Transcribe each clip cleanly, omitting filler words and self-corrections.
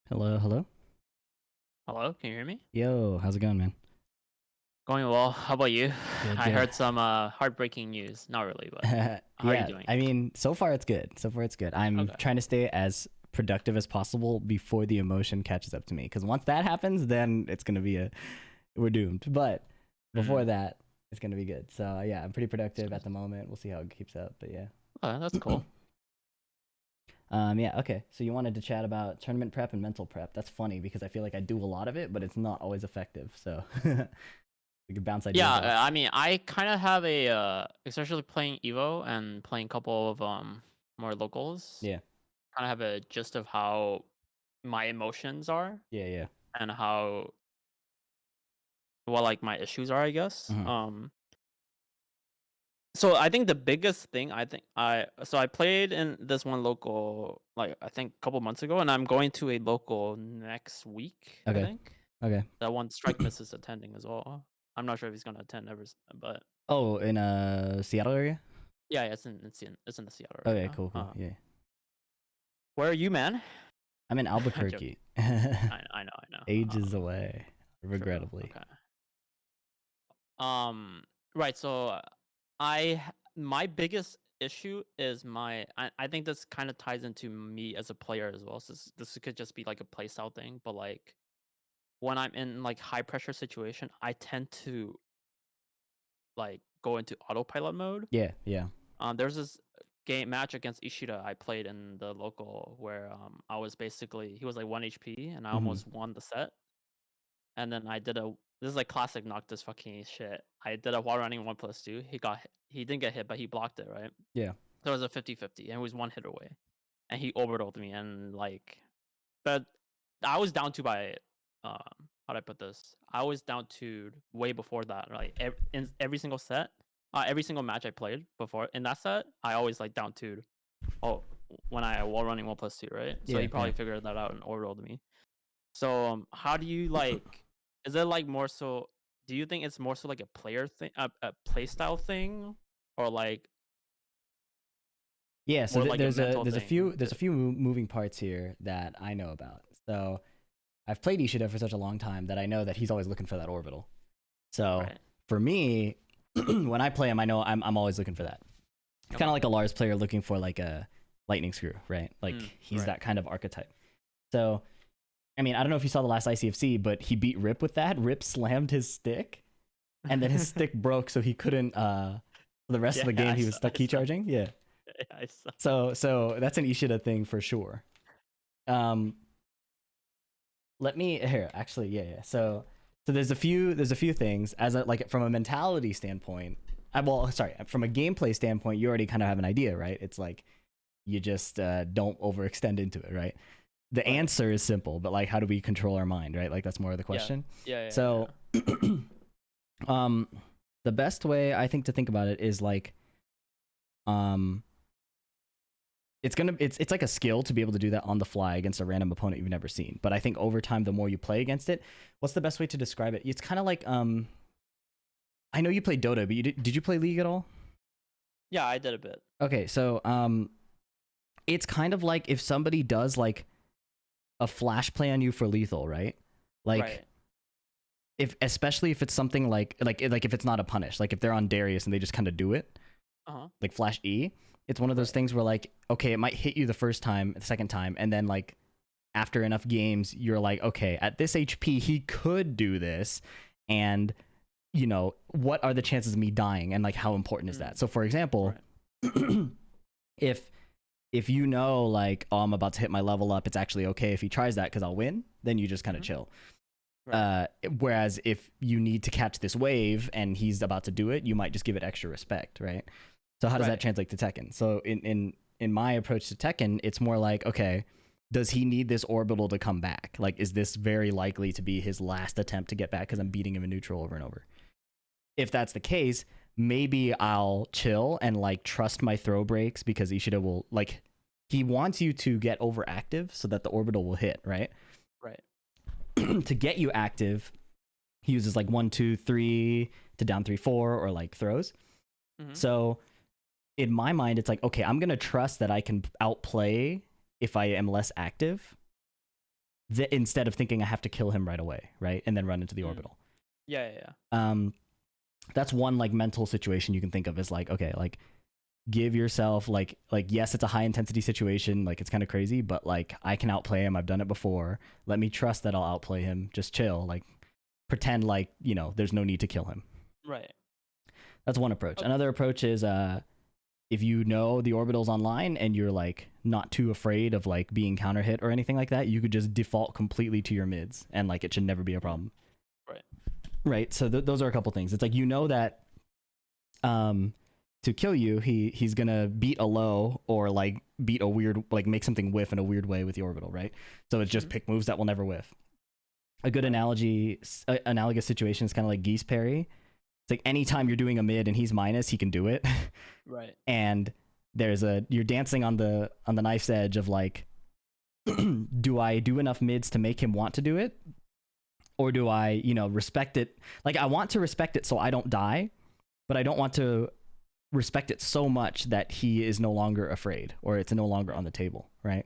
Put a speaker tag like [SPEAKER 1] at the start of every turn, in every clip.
[SPEAKER 1] Hello, hello.
[SPEAKER 2] Hello, can you hear me?
[SPEAKER 1] Yo, how's it going, man?
[SPEAKER 2] Going well. How about you?
[SPEAKER 1] Good,
[SPEAKER 2] I
[SPEAKER 1] good.
[SPEAKER 2] heard some heartbreaking news. Not really, but how are you
[SPEAKER 1] Yeah,
[SPEAKER 2] doing?
[SPEAKER 1] I mean, so far it's good. So far it's good. I'm
[SPEAKER 2] Okay.
[SPEAKER 1] trying to stay as productive as possible before the emotion catches up to me. Because once that happens, then it's gonna be we're doomed. But before
[SPEAKER 2] Mm.
[SPEAKER 1] that, it's gonna be good. So yeah, I'm pretty productive at the moment. We'll see how it keeps up. But yeah.
[SPEAKER 2] Okay, that's cool.
[SPEAKER 1] Yeah, okay. So you wanted to chat about tournament prep and mental prep. That's funny because I feel like I do a lot of it, but it's not always effective. So we could bounce
[SPEAKER 2] Yeah,
[SPEAKER 1] ideas off.
[SPEAKER 2] I mean, I kind of have a especially playing Evo and playing a couple of more locals.
[SPEAKER 1] Yeah,
[SPEAKER 2] Kind of have a gist of how my emotions are
[SPEAKER 1] yeah, yeah.
[SPEAKER 2] and how what like my issues are, I guess.
[SPEAKER 1] Hmm.
[SPEAKER 2] So I think the biggest thing I played in this one local like I think a couple months ago, and I'm going to a local next week. I
[SPEAKER 1] Okay,
[SPEAKER 2] think
[SPEAKER 1] okay.
[SPEAKER 2] that one Strike Miss is attending as well. I'm not sure if he's gonna attend ever, but
[SPEAKER 1] Oh, in Seattle area?
[SPEAKER 2] yeah, it's in the Seattle
[SPEAKER 1] Okay,
[SPEAKER 2] area.
[SPEAKER 1] cool, cool. Yeah.
[SPEAKER 2] Where are you, man?
[SPEAKER 1] I'm in
[SPEAKER 2] I'm joking.
[SPEAKER 1] Albuquerque.
[SPEAKER 2] I know.
[SPEAKER 1] Ages away,
[SPEAKER 2] True.
[SPEAKER 1] regrettably.
[SPEAKER 2] Okay. Um. Right. So my biggest issue is I think this kind of ties into me as a player as well. So this could just be like a playstyle thing, but like when I'm in like high pressure situation, I tend to like go into autopilot mode.
[SPEAKER 1] Yeah, yeah.
[SPEAKER 2] There's this game match against Ishida I played in the local where I was basically he was like 1 HP and I
[SPEAKER 1] Hmm.
[SPEAKER 2] almost won the set. And then I did a this is like classic knock this fucking shit. I did a wall running 1+2. He didn't get hit, but he blocked it, right?
[SPEAKER 1] Yeah,
[SPEAKER 2] So it was a 50-50, and it was one hit away. And he overrolled me and like but I was down to by how do I put this? I was down to way before that. Like in every single set, every single match I played before in that set, I always like down to oh when I wall running 1+2, right? So
[SPEAKER 1] yeah,
[SPEAKER 2] he
[SPEAKER 1] yeah.
[SPEAKER 2] probably figured that out and overrolled me. So how do you like is it like more so do you think it's more so like a player thing a play style thing or like
[SPEAKER 1] Yeah, so
[SPEAKER 2] more like a mental
[SPEAKER 1] there's a
[SPEAKER 2] thing
[SPEAKER 1] few
[SPEAKER 2] to
[SPEAKER 1] moving parts here that I know about. So I've played Ishida for such a long time that I know that he's always looking for that orbital. So
[SPEAKER 2] right.
[SPEAKER 1] for me, when I play him, I know I'm always looking for that. It's kind
[SPEAKER 2] Okay.
[SPEAKER 1] of like a Lars player looking for like a lightning screw, right? Like he's
[SPEAKER 2] Right.
[SPEAKER 1] that kind of archetype. So I mean, I don't know if you saw the last ICFC, but he beat Rip with that. Rip slammed his stick, and then his stick broke, so he couldn't. For the rest of
[SPEAKER 2] Yeah,
[SPEAKER 1] the game, he was stuck
[SPEAKER 2] I
[SPEAKER 1] key
[SPEAKER 2] saw.
[SPEAKER 1] charging. Yeah.
[SPEAKER 2] Yeah, I saw.
[SPEAKER 1] So that's an Ishida thing for sure. Um, let me here actually, yeah, yeah. So there's a few things as a, like from a mentality standpoint. Well, sorry, from a gameplay standpoint, you already kind of have an idea, right? It's like you just don't overextend into it, right? The
[SPEAKER 2] Right.
[SPEAKER 1] answer is simple, but like, how do we control our mind, right? Like that's more of the
[SPEAKER 2] Yeah.
[SPEAKER 1] question.
[SPEAKER 2] Yeah.
[SPEAKER 1] So, um, the best way I think to think about it is like, um, it's like a skill to be able to do that on the fly against a random opponent you've never seen. But I think over time, the more you play against it, what's the best way to describe it? It's kind of like, I know you play Dota, but did you play League at all?
[SPEAKER 2] Yeah, I did a bit.
[SPEAKER 1] Okay, so it's kind of like if somebody does like a flash play on you for lethal, right? Like
[SPEAKER 2] Right.
[SPEAKER 1] if especially if it's something like if it's not a punish, like if they're on Darius and they just kind of do it,
[SPEAKER 2] Uh-huh.
[SPEAKER 1] like flash E, it's one of those
[SPEAKER 2] Right.
[SPEAKER 1] things where like okay, it might hit you the first time, the second time, and then like after enough games, you're like okay, at this HP he could do this, and you know what are the chances of me dying, and like how important is that? So for example,
[SPEAKER 2] Right.
[SPEAKER 1] if you know like oh I'm about to hit my level up, it's actually okay if he tries that because I'll win, then you just kind of
[SPEAKER 2] Mhm.
[SPEAKER 1] chill.
[SPEAKER 2] Right.
[SPEAKER 1] Whereas if you need to catch this wave and he's about to do it, you might just give it extra respect, right? So how does that
[SPEAKER 2] Right.
[SPEAKER 1] translate to Tekken? So in my approach to Tekken, it's more like okay, does he need this orbital to come back? Like, is this very likely to be his last attempt to get back because I'm beating him in neutral over and over? If that's the case, maybe I'll chill and like trust my throw breaks because Ishida will like he wants you to get overactive so that the orbital will hit, right?
[SPEAKER 2] Right.
[SPEAKER 1] To get you active, he uses like 1, 2, 3 to down 3, 4 or like throws.
[SPEAKER 2] Mhm.
[SPEAKER 1] So in my mind, it's like, okay, I'm gonna trust that I can outplay if I am less active. instead of thinking I have to kill him right away, right, and then run into the orbital.
[SPEAKER 2] Yeah, yeah, yeah.
[SPEAKER 1] That's one like mental situation you can think of as like, okay, like give yourself like yes, it's a high intensity situation, like it's kind of crazy, but like I can outplay him. I've done it before. Let me trust that I'll outplay him. Just chill, like pretend like, you know, there's no need to kill him.
[SPEAKER 2] Right.
[SPEAKER 1] That's one approach.
[SPEAKER 2] Okay.
[SPEAKER 1] Another approach is if you know the orbital's online and you're like not too afraid of like being counter hit or anything like that, you could just default completely to your mids and like it should never be a problem.
[SPEAKER 2] Right.
[SPEAKER 1] Right. So those are a couple things. It's like, you know that to kill you, he's gonna beat a low or like beat a weird, like make something whiff in a weird way with the orbital, right? So it's just pick moves that will never whiff. A good analogous situation is kind of like Geese Parry. It's like anytime you're doing a mid and he's minus, he can do it.
[SPEAKER 2] Right.
[SPEAKER 1] And you're dancing on the knife's edge of like, do I do enough mids to make him want to do it? Or do I, you know, respect it? Like I want to respect it so I don't die, but I don't want to respect it so much that he is no longer afraid or it's no longer on the table, right?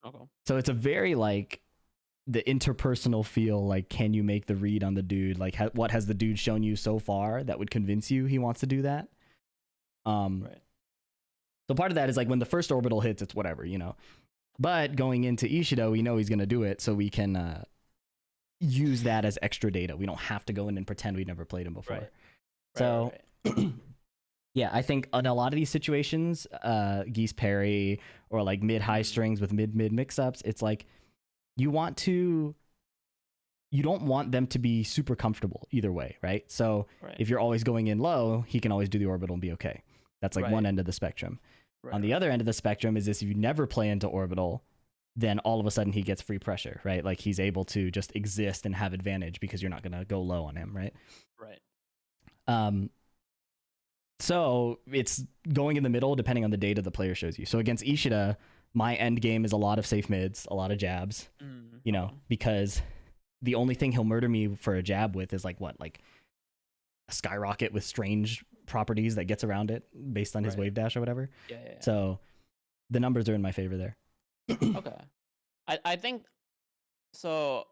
[SPEAKER 2] Okay.
[SPEAKER 1] So it's a very like the interpersonal feel, like can you make the read on the dude? Like what has the dude shown you so far that would convince you he wants to do that?
[SPEAKER 2] Right.
[SPEAKER 1] So part of that is like when the first orbital hits, it's whatever, you know. But going into Ishido, we know he's going to do it, so we can use that as extra data. We don't have to go in and pretend we never played him before.
[SPEAKER 2] Right.
[SPEAKER 1] So yeah, I think in a lot of these situations, Geese Parry or like mid-high strings with mid-mid mix-ups, it's like you don't want them to be super comfortable either way, right? So if you're always going in low, he can always do the orbital and be okay. That's like one end of the spectrum.
[SPEAKER 2] Right.
[SPEAKER 1] On the other end of the spectrum is this: if you never play into orbital, then all of a sudden he gets free pressure, right? Like he's able to just exist and have advantage because you're not going to go low on him, right?
[SPEAKER 2] Right.
[SPEAKER 1] So it's going in the middle depending on the data the player shows you. So against Ishida, my end game is a lot of safe mids, a lot of jabs, you know, because the only thing he'll murder me for a jab with is like what, like a skyrocket with strange properties that gets around it based on his wave dash or whatever.
[SPEAKER 2] Yeah.
[SPEAKER 1] So the numbers are in my favor there.
[SPEAKER 2] Okay. I think so.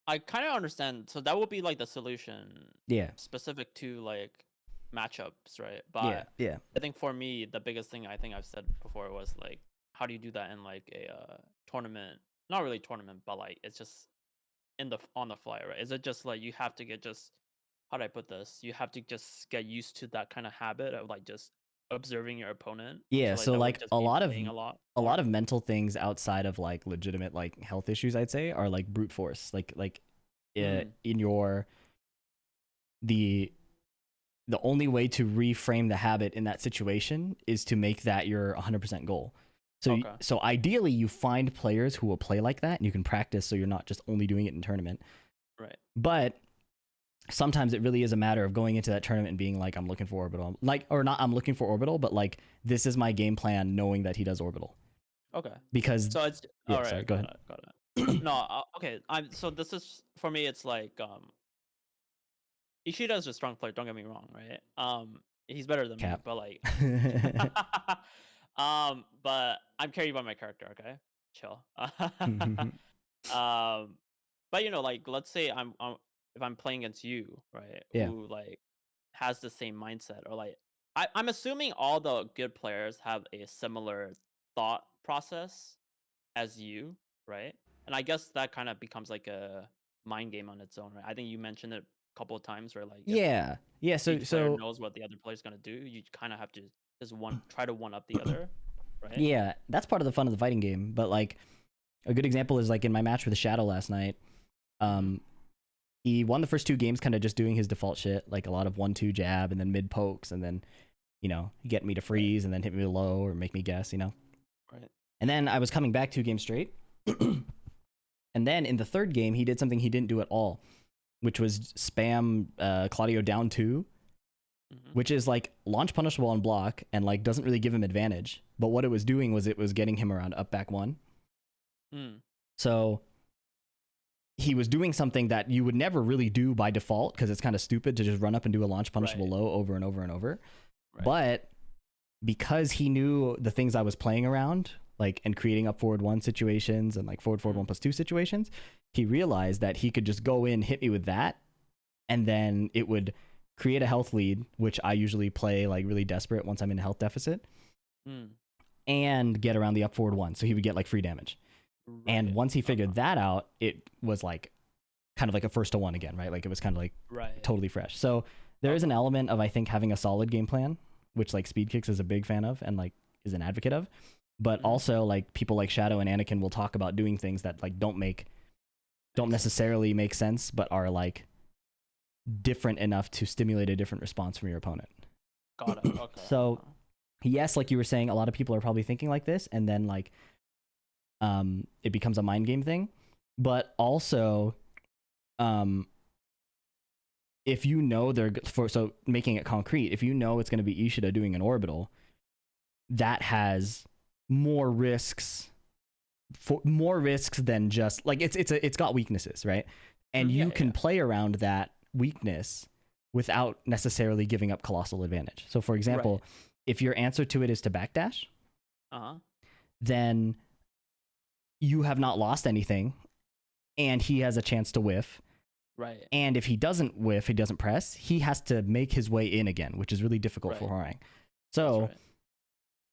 [SPEAKER 2] I kind of understand. So that would be like the solution.
[SPEAKER 1] Yeah.
[SPEAKER 2] Specific to like matchups, right? But
[SPEAKER 1] yeah.
[SPEAKER 2] I think for me, the biggest thing I think I've said before was like, how do you do that in like a tournament? Not really tournament, but like it's just on the fly, right? Is it just like you have to get just, how do I put this? You have to just get used to that kind of habit of like just observing your opponent.
[SPEAKER 1] Yeah, so like a lot
[SPEAKER 2] of
[SPEAKER 1] mental things outside of like legitimate like health issues, I'd say, are like brute force. Like in your the only way to reframe the habit in that situation is to make that your 100% goal. So so ideally you find players who will play like that and you can practice so you're not just only doing it in tournament.
[SPEAKER 2] Right.
[SPEAKER 1] But sometimes it really is a matter of going into that tournament and being like, I'm looking for orbital, like, or not I'm looking for orbital, but like this is my game plan knowing that he does orbital.
[SPEAKER 2] Okay.
[SPEAKER 1] Because
[SPEAKER 2] so it's
[SPEAKER 1] yeah,
[SPEAKER 2] all right.
[SPEAKER 1] sorry, go ahead.
[SPEAKER 2] Got it. No, okay. So this is for me. It's like Ishida is a strong player. Don't get me wrong, right? He's better than me, but like, but I'm carried by my character. Okay, chill. But you know, like, let's say if I'm playing against you, right?
[SPEAKER 1] Yeah.
[SPEAKER 2] Who like has the same mindset, or like, I'm assuming all the good players have a similar thought process as you, right? And I guess that kind of becomes like a mind game on its own, right? I think you mentioned it a couple of times where like
[SPEAKER 1] yeah.
[SPEAKER 2] so each player knows what the other player's gonna do. You kind of have to just try to one up the other, right?
[SPEAKER 1] Yeah, that's part of the fun of the fighting game. But like a good example is like in my match with the Shadow last night. He won the first two games kind of just doing his default shit, like a lot of 1-2 jab and then mid pokes, and then, you know, get me to freeze and then hit me low or make me guess, you know.
[SPEAKER 2] Right.
[SPEAKER 1] And then I was coming back 2 games straight. And then in the third game, he did something he didn't do at all, which was spam Claudio down 2, which is like launch punishable on block and like doesn't really give him advantage. But what it was doing was it was getting him around up back 1. So he was doing something that you would never really do by default because it's kind of stupid to just run up and do a launch punishable low over and over and over. Right. But because he knew the things I was playing around, like, and creating up forward 1 situations and like forward 1 plus 2 situations, he realized that he could just go in, hit me with that, and then it would create a health lead, which I usually play like really desperate once I'm in a health deficit, and get around the up forward 1. So he would get like free damage. And once he figured that out, it was like kind of like a first to 1 again, right? Like it was kind of like totally fresh. So there is an element of, I think, having a solid game plan, which like Speed Kicks is a big fan of and like is an advocate of. But also like people like Shadow and Anakin will talk about doing things that like don't necessarily make sense, but are like different enough to stimulate a different response from your opponent.
[SPEAKER 2] Got it. Okay.
[SPEAKER 1] So yes, like you were saying, a lot of people are probably thinking like this, and then like it becomes a mind game thing. But also, if you know so making it concrete, if you know it's going to be Ishida doing an orbital, that has more risks than just like it's got weaknesses, right? And you can play around that weakness without necessarily giving up colossal advantage. So for example, if your answer to it is to backdash, then you have not lost anything, and he has a chance to whiff.
[SPEAKER 2] Right.
[SPEAKER 1] And if he doesn't whiff, he doesn't press, he has to make his way in again, which is really difficult for Horang. So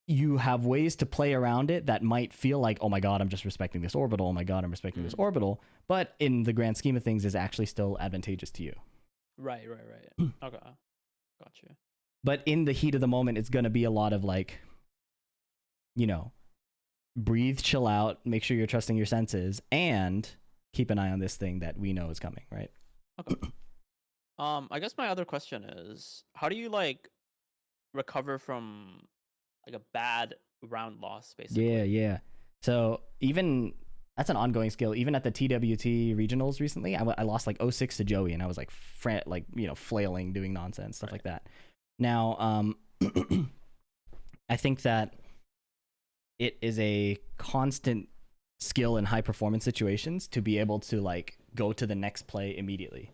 [SPEAKER 1] you have ways to play around it that might feel like, oh my god, I'm just respecting this orbital. Oh my god, I'm respecting this orbital. But in the grand scheme of things, is actually still advantageous to you.
[SPEAKER 2] Right. Okay. Gotcha.
[SPEAKER 1] But in the heat of the moment, it's going to be a lot of like, you know, breathe, chill out, make sure you're trusting your senses, and keep an eye on this thing that we know is coming, right?
[SPEAKER 2] Okay. I guess my other question is, how do you like recover from like a bad round loss, basically?
[SPEAKER 1] Yeah. So even that's an ongoing skill. Even at the TWT regionals recently, I lost like 0-6 to Joey, and I was like flailing, doing nonsense, stuff like that. Now, I think that it is a constant skill in high performance situations to be able to like go to the next play immediately,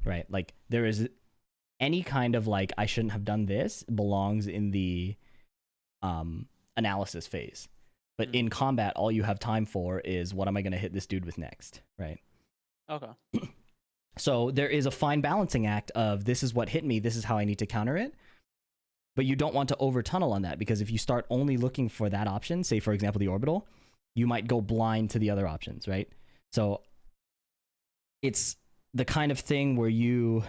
[SPEAKER 1] right? Like there is any kind of like, I shouldn't have done this, belongs in the analysis phase. But in combat, all you have time for is, what am I going to hit this dude with next, right?
[SPEAKER 2] Okay.
[SPEAKER 1] So there is a fine balancing act of, this is what hit me, this is how I need to counter it. But you don't want to over tunnel on that, because if you start only looking for that option, say for example the orbital, you might go blind to the other options, right? So it's the kind of thing where you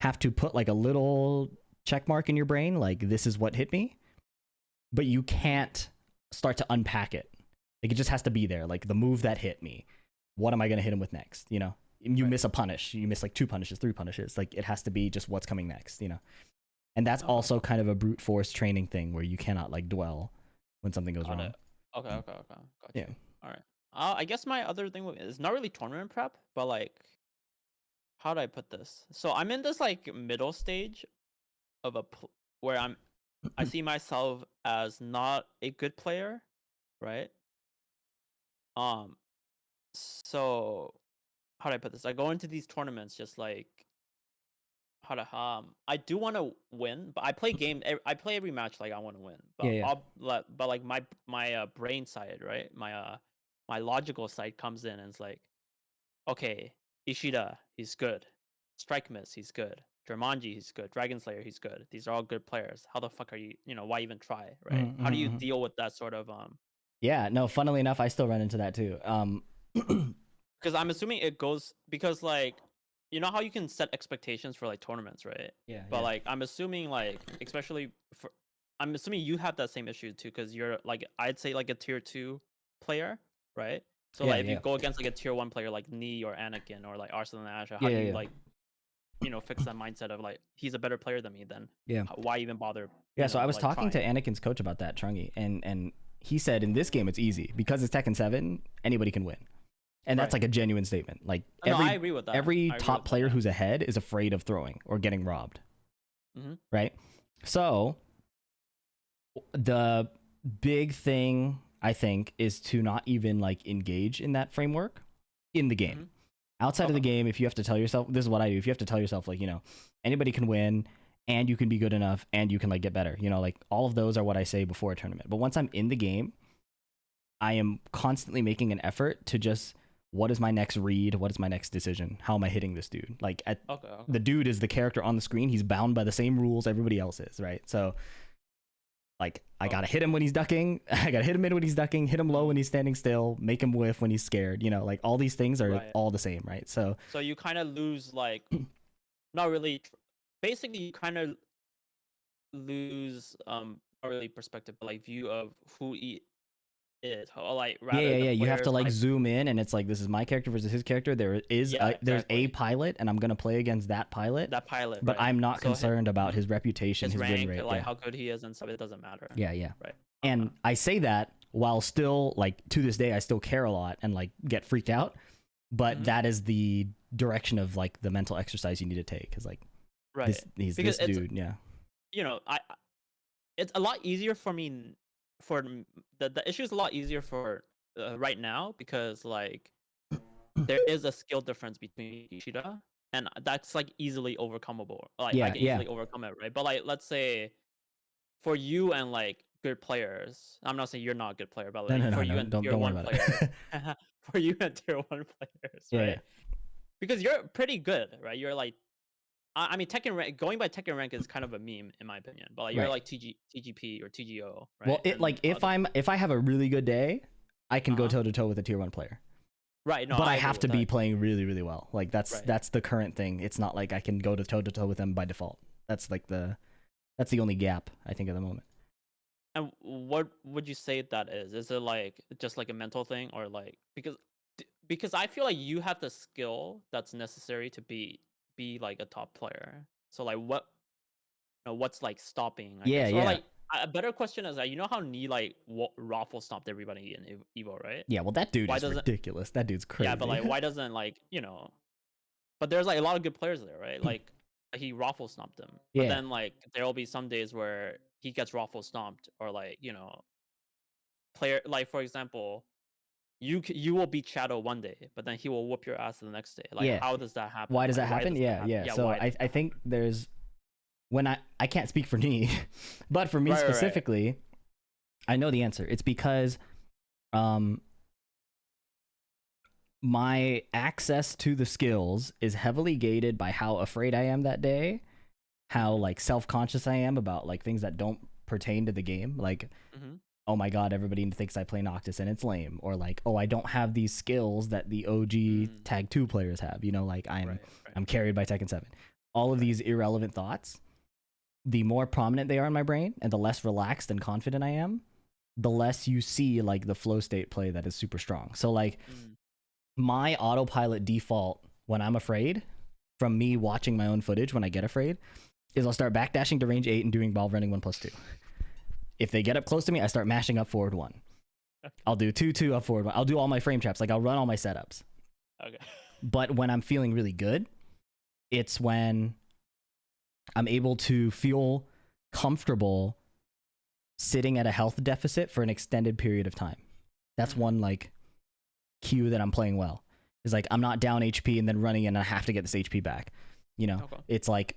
[SPEAKER 1] have to put like a little check mark in your brain, like this is what hit me, but you can't start to unpack it. Like it just has to be there, like the move that hit me, what am I going to hit him with next, you know? You miss a punish, you miss like 2 punishes, 3 punishes, like it has to be just what's coming next, you know? And that's also kind of a brute force training thing where you cannot like dwell when something goes wrong.
[SPEAKER 2] Okay. Gotcha. Yeah. All right. I guess my other thing is not really tournament prep, but like, how do I put this? So I'm in this like middle stage of where I see myself as not a good player, right? So how do I put this? I go into these tournaments just like, I do want to win, but I play every match like I want to win. But but like my brain side, right? My logical side comes in and it's like, okay, Ishida, he's good. Strike Miss, he's good. Jumanji, he's good. Dragon Slayer, he's good. These are all good players. How the fuck are you? Why even try, right? How do you deal with that sort of
[SPEAKER 1] Yeah, no, funnily enough, I still run into that too.
[SPEAKER 2] Because I'm assuming it goes, because like, you know how you can set expectations for like tournaments, right?
[SPEAKER 1] Yeah.
[SPEAKER 2] But like, I'm assuming like, especially I'm assuming you have that same issue too, because you're like, I'd say like a tier 2 player, right? So like, if you go against like a tier 1 player like Nee or Anakin or like Arslan and Asha, how do you like, fix that mindset of like, he's a better player than me, then why even bother?
[SPEAKER 1] Yeah, so I was talking to Anakin's coach about that, Trungy, and he said in this game it's easy because it's Tekken 7, anybody can win. And that's like a genuine statement. Like
[SPEAKER 2] I agree with that.
[SPEAKER 1] Every top player who's ahead is afraid of throwing or getting robbed. Right? So the big thing I think is to not even like engage in that framework in the game. Outside of the game, if you have to tell yourself, this is what I do. If you have to tell yourself like, anybody can win, and you can be good enough, and you can like get better. You know, like all of those are what I say before a tournament. But once I'm in the game, I am constantly making an effort to just, what is my next read? What is my next decision? How am I hitting this dude? Like
[SPEAKER 2] Okay. Okay.
[SPEAKER 1] the dude is the character on the screen. He's bound by the same rules everybody else is, right? So like I gotta hit him when he's ducking. I gotta hit him in when he's ducking. Hit him low when he's standing still. Make him whiff when he's scared. You know, like all these things are
[SPEAKER 2] Right.
[SPEAKER 1] all the same, right? So
[SPEAKER 2] So you kind of lose like, not really. Basically, you kind of lose not really perspective, but like view of who he is, or like
[SPEAKER 1] yeah,
[SPEAKER 2] rather
[SPEAKER 1] yeah,
[SPEAKER 2] the
[SPEAKER 1] yeah. You have to
[SPEAKER 2] players
[SPEAKER 1] like
[SPEAKER 2] like.
[SPEAKER 1] zoom in, and it's like this is my character versus his character.
[SPEAKER 2] Yeah,
[SPEAKER 1] There's a
[SPEAKER 2] exactly.
[SPEAKER 1] pilot, and I'm gonna play against that pilot.
[SPEAKER 2] That pilot,
[SPEAKER 1] But
[SPEAKER 2] right?
[SPEAKER 1] I'm not
[SPEAKER 2] So
[SPEAKER 1] concerned about his reputation,
[SPEAKER 2] his
[SPEAKER 1] his win
[SPEAKER 2] rank,
[SPEAKER 1] rate.
[SPEAKER 2] like
[SPEAKER 1] Yeah,
[SPEAKER 2] how good he is and stuff, it doesn't matter.
[SPEAKER 1] yeah, yeah.
[SPEAKER 2] Right.
[SPEAKER 1] And I say that while still like to this day I still care a lot and like get freaked out, but that is the direction of like the mental exercise you need to take, because like
[SPEAKER 2] Right.
[SPEAKER 1] he's
[SPEAKER 2] Because
[SPEAKER 1] this
[SPEAKER 2] it's,
[SPEAKER 1] dude. Yeah,
[SPEAKER 2] it's a lot easier for me the issue is a lot easier for right now, because like there is a skill difference between Ishida, and that's like easily overcomable. Like I
[SPEAKER 1] yeah,
[SPEAKER 2] can
[SPEAKER 1] yeah.
[SPEAKER 2] easily overcome it, right? But like let's say for you and like good players, I'm not saying you're not a good player, but
[SPEAKER 1] No,
[SPEAKER 2] like
[SPEAKER 1] no,
[SPEAKER 2] for
[SPEAKER 1] no,
[SPEAKER 2] you
[SPEAKER 1] no.
[SPEAKER 2] and
[SPEAKER 1] Don't
[SPEAKER 2] tier
[SPEAKER 1] worry
[SPEAKER 2] one
[SPEAKER 1] about
[SPEAKER 2] players,
[SPEAKER 1] it.
[SPEAKER 2] for you and tier one players,
[SPEAKER 1] Yeah,
[SPEAKER 2] right?
[SPEAKER 1] yeah.
[SPEAKER 2] Because you're pretty good, right? You're like, I mean, Tekken rank, going by Tekken rank is kind of a meme in my opinion, but like you're
[SPEAKER 1] Right.
[SPEAKER 2] like TGP or TGO,
[SPEAKER 1] Well,
[SPEAKER 2] right?
[SPEAKER 1] it
[SPEAKER 2] And
[SPEAKER 1] like if I have a really good day, I can go
[SPEAKER 2] uh-huh.
[SPEAKER 1] toe to toe with a tier 1 player.
[SPEAKER 2] Right. No,
[SPEAKER 1] But I
[SPEAKER 2] I agree
[SPEAKER 1] have
[SPEAKER 2] with
[SPEAKER 1] to be
[SPEAKER 2] that.
[SPEAKER 1] playing really, really well. Like
[SPEAKER 2] Right.
[SPEAKER 1] that's the current thing. It's not like I can go to toe with them by default. That's like that's the only gap I think at the moment.
[SPEAKER 2] And what would you say that is? Is it like just like a mental thing, or like because I feel like you have the skill that's necessary to be like a top player. So like what's like stopping, I
[SPEAKER 1] Yeah,
[SPEAKER 2] guess, or
[SPEAKER 1] yeah.
[SPEAKER 2] like a better question is that, you know how Knee like raffle stomped everybody in Evo, right?
[SPEAKER 1] Yeah, well that dude
[SPEAKER 2] Why
[SPEAKER 1] is
[SPEAKER 2] doesn't
[SPEAKER 1] ridiculous. That dude's
[SPEAKER 2] Yeah, but
[SPEAKER 1] crazy.
[SPEAKER 2] like why doesn't like but there's like a lot of good players there, right? Like he raffle stomped them, but
[SPEAKER 1] Yeah.
[SPEAKER 2] then like there will be some days where he gets raffle stomped, or like player, like for example, you will beat Shadow one day, but then he will whoop your ass the next day. Like
[SPEAKER 1] Yeah.
[SPEAKER 2] how does that happen?
[SPEAKER 1] Why does
[SPEAKER 2] Like
[SPEAKER 1] that
[SPEAKER 2] why
[SPEAKER 1] happen?
[SPEAKER 2] does that
[SPEAKER 1] Yeah,
[SPEAKER 2] happen?
[SPEAKER 1] yeah.
[SPEAKER 2] Yeah,
[SPEAKER 1] So
[SPEAKER 2] why does
[SPEAKER 1] I
[SPEAKER 2] that
[SPEAKER 1] think
[SPEAKER 2] happen?
[SPEAKER 1] there's when I can't speak for me, but for me
[SPEAKER 2] Right.
[SPEAKER 1] specifically, I know the answer. It's because um my access to the skills is heavily gated by how afraid I am that day, how like self-conscious I am about like things that don't pertain to the game. Like,
[SPEAKER 2] Mm-hmm.
[SPEAKER 1] oh my god, everybody thinks I play Noctis and it's lame, or like, oh, I don't have these skills that the OG
[SPEAKER 2] Mm.
[SPEAKER 1] Tag 2 players have. You know, like
[SPEAKER 2] Right.
[SPEAKER 1] I'm carried by Tekken 7. All of
[SPEAKER 2] Right.
[SPEAKER 1] these irrelevant thoughts, the more prominent they are in my brain and the less relaxed and confident I am, the less you see like the flow state play that is super strong. So like
[SPEAKER 2] Mm.
[SPEAKER 1] my autopilot default when I'm afraid, from me watching my own footage when I get afraid, is I'll start backdashing to range 8 and doing ball running 1+2. If they get up close to me, I start mashing up forward 1.
[SPEAKER 2] Okay.
[SPEAKER 1] I'll do 2-2 up forward 1. I'll do all my frame traps. Like I'll run all my setups.
[SPEAKER 2] Okay.
[SPEAKER 1] But when I'm feeling really good, it's when I'm able to feel comfortable sitting at a health deficit for an extended period of time. That's one like cue that I'm playing well. Is like I'm not down HP and then running and I have to get this HP back. You know,
[SPEAKER 2] Okay.
[SPEAKER 1] it's like,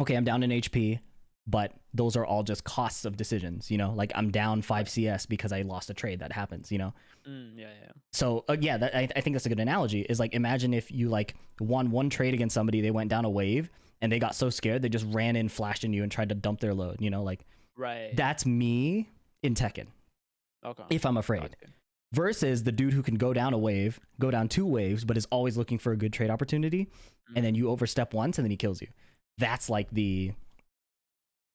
[SPEAKER 1] okay, I'm down in HP, but those are all just costs of decisions. You know, like I'm down 5 CS because I lost a trade. That happens. You know.
[SPEAKER 2] Yeah.
[SPEAKER 1] So yeah, I think that's a good analogy. Is like imagine if you like won one trade against somebody, they went down a wave and they got so scared they just ran in, flashed in you, and tried to dump their load. You know, like
[SPEAKER 2] Right.
[SPEAKER 1] that's me in Tekken.
[SPEAKER 2] Okay.
[SPEAKER 1] If I'm afraid.
[SPEAKER 2] Gotcha.
[SPEAKER 1] Versus the dude who can go down a wave, go down 2 waves, but is always looking for a good trade opportunity, and then you overstep once and then he kills you. That's like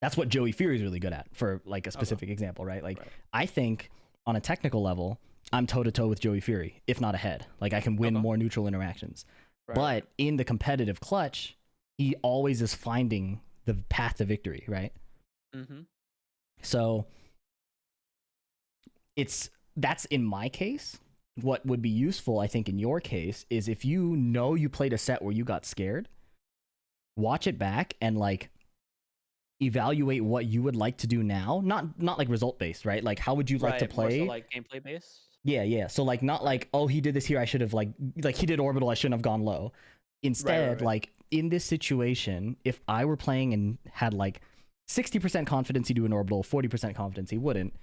[SPEAKER 1] that's what Joey Fury is really good at, for like a specific example, right? Like I think on a technical level, I'm toe to toe with Joey Fury, if not ahead. Like I can win more neutral interactions.
[SPEAKER 2] Right.
[SPEAKER 1] But in the competitive clutch, he always is finding the path to victory, right?
[SPEAKER 2] Mm-hmm.
[SPEAKER 1] So that's in my case. What would be useful, I think, in your case is if you know you played a set where you got scared, watch it back and like evaluate what you would like to do now. Not like result based, right? Like how would you like to
[SPEAKER 2] More
[SPEAKER 1] play?
[SPEAKER 2] so like gameplay based.
[SPEAKER 1] Yeah. So like not like, oh, he did this here, I should have like he did orbital, I shouldn't have gone low. Instead,
[SPEAKER 2] right.
[SPEAKER 1] like in this situation, if I were playing and had like 60% confidence he'd do an orbital, 40% confidence he wouldn't,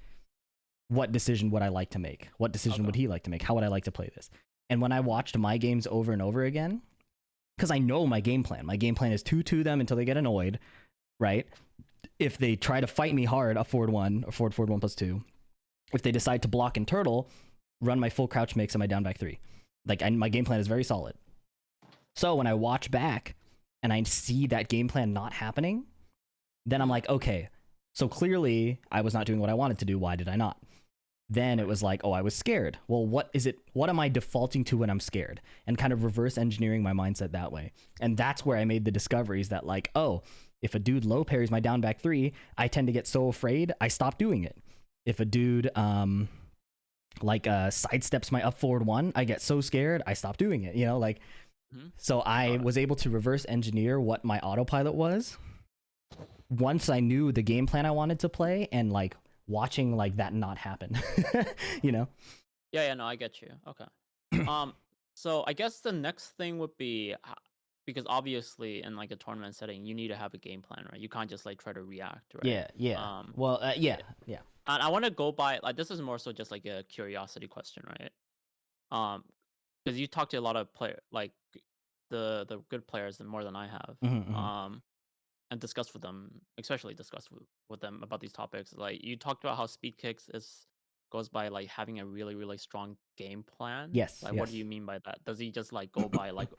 [SPEAKER 1] what decision would I like to make? What decision
[SPEAKER 2] Okay.
[SPEAKER 1] would he like to make? How would I like to play this? And when I watched my games over and over again, because I know my game plan is 2-2 them until they get annoyed, right? If they try to fight me hard, a forward 1 or forward 1+2. If they decide to block and turtle, run my full crouch mix and my down back 3. Like my game plan is very solid. So when I watch back and I see that game plan not happening, then I'm like, okay, so clearly I was not doing what I wanted to do. Why did I not? Then it was like, oh, I was scared. Well, what is it? What am I defaulting to when I'm scared? And kind of reverse engineering my mindset that way. And that's where I made the discoveries that like, oh, if a dude low parries my down back 3, I tend to get so afraid, I stop doing it. If a dude sidesteps my up forward 1, I get so scared, I stop doing it. You know, like, so I was able to reverse engineer what my autopilot was once I knew the game plan I wanted to play, and like watching like that not happen. You know?
[SPEAKER 2] Yeah, no, I get you. Okay. So I guess the next thing would be because obviously in like a tournament setting, you need to have a game plan, right? You can't just like try to react, right?
[SPEAKER 1] Yeah. Well, yeah.
[SPEAKER 2] And I want to go by like this is more so just like a curiosity question, right? Because you talk to a lot of like the good players more than I have.
[SPEAKER 1] Mm-hmm.
[SPEAKER 2] And discuss with them, especially discuss with them about these topics. Like you talked about how speed kicks goes by like having a really really strong game plan.
[SPEAKER 1] Yes.
[SPEAKER 2] Like what do you mean by that? Does he just like go by like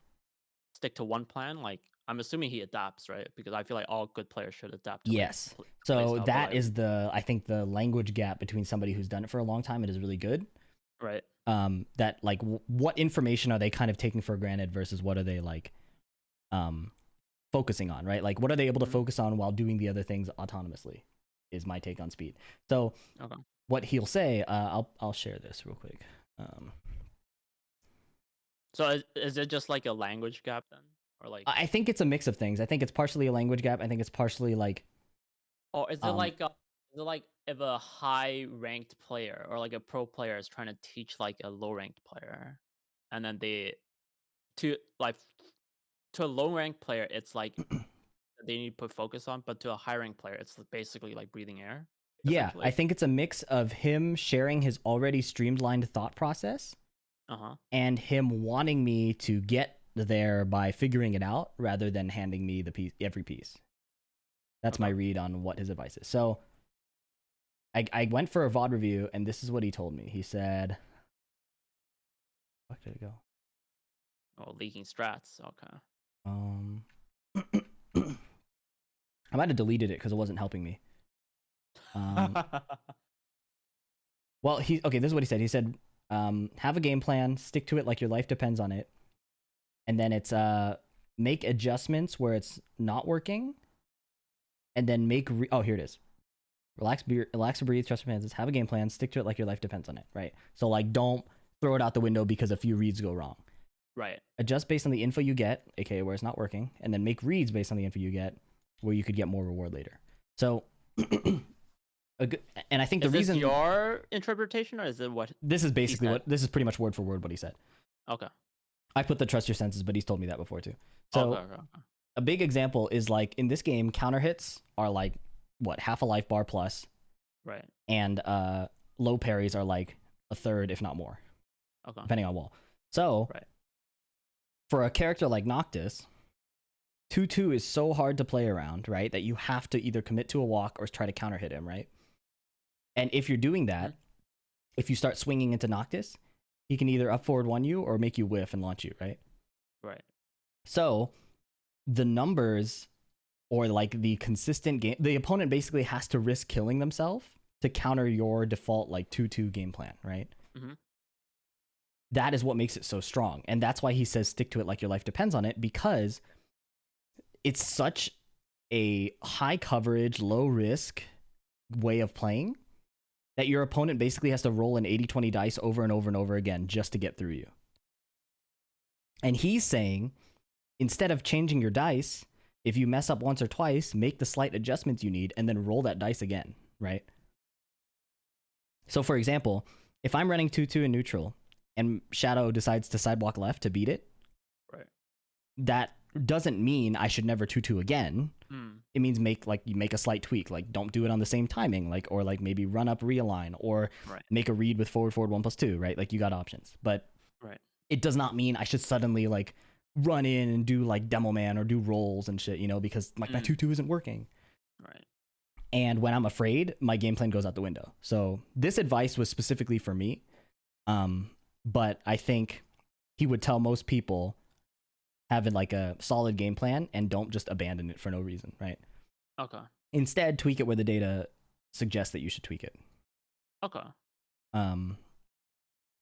[SPEAKER 2] stick to one plan? Like I'm assuming he adapts, right? Because I feel like all good players should adapt to like
[SPEAKER 1] Yes.
[SPEAKER 2] play
[SPEAKER 1] So
[SPEAKER 2] style. But
[SPEAKER 1] that
[SPEAKER 2] like,
[SPEAKER 1] is I think the language gap between somebody who's done it for a long time. It is really good.
[SPEAKER 2] right.
[SPEAKER 1] That like what information are they kind of taking for granted versus what are they like focusing on, right? Like what are they able to focus on while doing the other things autonomously is my take on speed. So
[SPEAKER 2] Okay.
[SPEAKER 1] what he'll say, I'll share this real quick.
[SPEAKER 2] So is it just like a language gap then? Or like
[SPEAKER 1] I think it's a mix of things. I think it's partially a language gap. I think it's partially like
[SPEAKER 2] or is it like if a high ranked player or like a pro player is trying to teach like a low ranked player and then they to like to a low ranked player it's like they need to put focus on, but to a high ranked player it's basically like breathing air
[SPEAKER 1] yeah, I
[SPEAKER 2] essentially.
[SPEAKER 1] think it's a mix of him sharing his already streamlined thought process
[SPEAKER 2] Uh-huh.
[SPEAKER 1] and him wanting me to get there by figuring it out rather than handing me the piece every piece. That's my
[SPEAKER 2] Okay.
[SPEAKER 1] read on what his advice is. So I went for a VOD review and this is what he told me. He said, where did it go?
[SPEAKER 2] Oh, leaking strats. Okay.
[SPEAKER 1] I might have deleted it because it wasn't helping me. Well, this is what he said. He said, have a game plan, stick to it like your life depends on it. And then it's make adjustments where it's not working. And then here it is. Relax, breathe, trust your fans. Have a game plan, stick to it like your life depends on it, right? So like don't throw it out the window because a few reads go wrong.
[SPEAKER 2] Right.
[SPEAKER 1] Adjust based on the info you get, aka where it's not working, and then make reads based on the info you get, where you could get more reward later. So, and I think the reason
[SPEAKER 2] is this your interpretation or is it what
[SPEAKER 1] this is basically this is pretty much word for word what he said.
[SPEAKER 2] Okay.
[SPEAKER 1] I put the trust your senses, but he's told me that before too. So
[SPEAKER 2] okay.
[SPEAKER 1] a big example is like in this game, counter hits are like what, half a life bar plus,
[SPEAKER 2] Right.
[SPEAKER 1] and low parries are like a third, if not more,
[SPEAKER 2] Okay.
[SPEAKER 1] depending on wall. So
[SPEAKER 2] Right.
[SPEAKER 1] for a character like Noctis, 2-2 is so hard to play around, right? That you have to either commit to a walk or try to counter hit him, right? And if you're doing that, if you start swinging into Noctis, he can either up forward 1 you or make you whiff and launch you, right?
[SPEAKER 2] Right.
[SPEAKER 1] So the numbers or like the consistent game, the opponent basically has to risk killing themselves to counter your default like 2-2 game plan, right?
[SPEAKER 2] Mm-hmm.
[SPEAKER 1] That is what makes it so strong. And that's why he says stick to it like your life depends on it, because it's such a high coverage, low risk way of playing that your opponent basically has to roll an 80-20 dice over and over and over again just to get through you. And he's saying, instead of changing your dice, if you mess up once or twice, make the slight adjustments you need and then roll that dice again, right? So for example, if I'm running 2-2 in neutral and Shadow decides to sidewalk left to beat it,
[SPEAKER 2] Right.
[SPEAKER 1] that doesn't mean I should never 2-2 again. It means you make a slight tweak, like don't do it on the same timing, like, or like maybe run up, realign, or make a read with forward 1+2, right? Like you got options, but it does not mean I should suddenly like run in and do like demo man or do rolls and shit, you know, because like my 2-2 isn't working.
[SPEAKER 2] Right.
[SPEAKER 1] And when I'm afraid, my game plan goes out the window. So this advice was specifically for me. But I think he would tell most people have like a solid game plan and don't just abandon it for no reason, right?
[SPEAKER 2] Okay.
[SPEAKER 1] Instead, tweak it where the data suggests that you should tweak it.
[SPEAKER 2] Okay.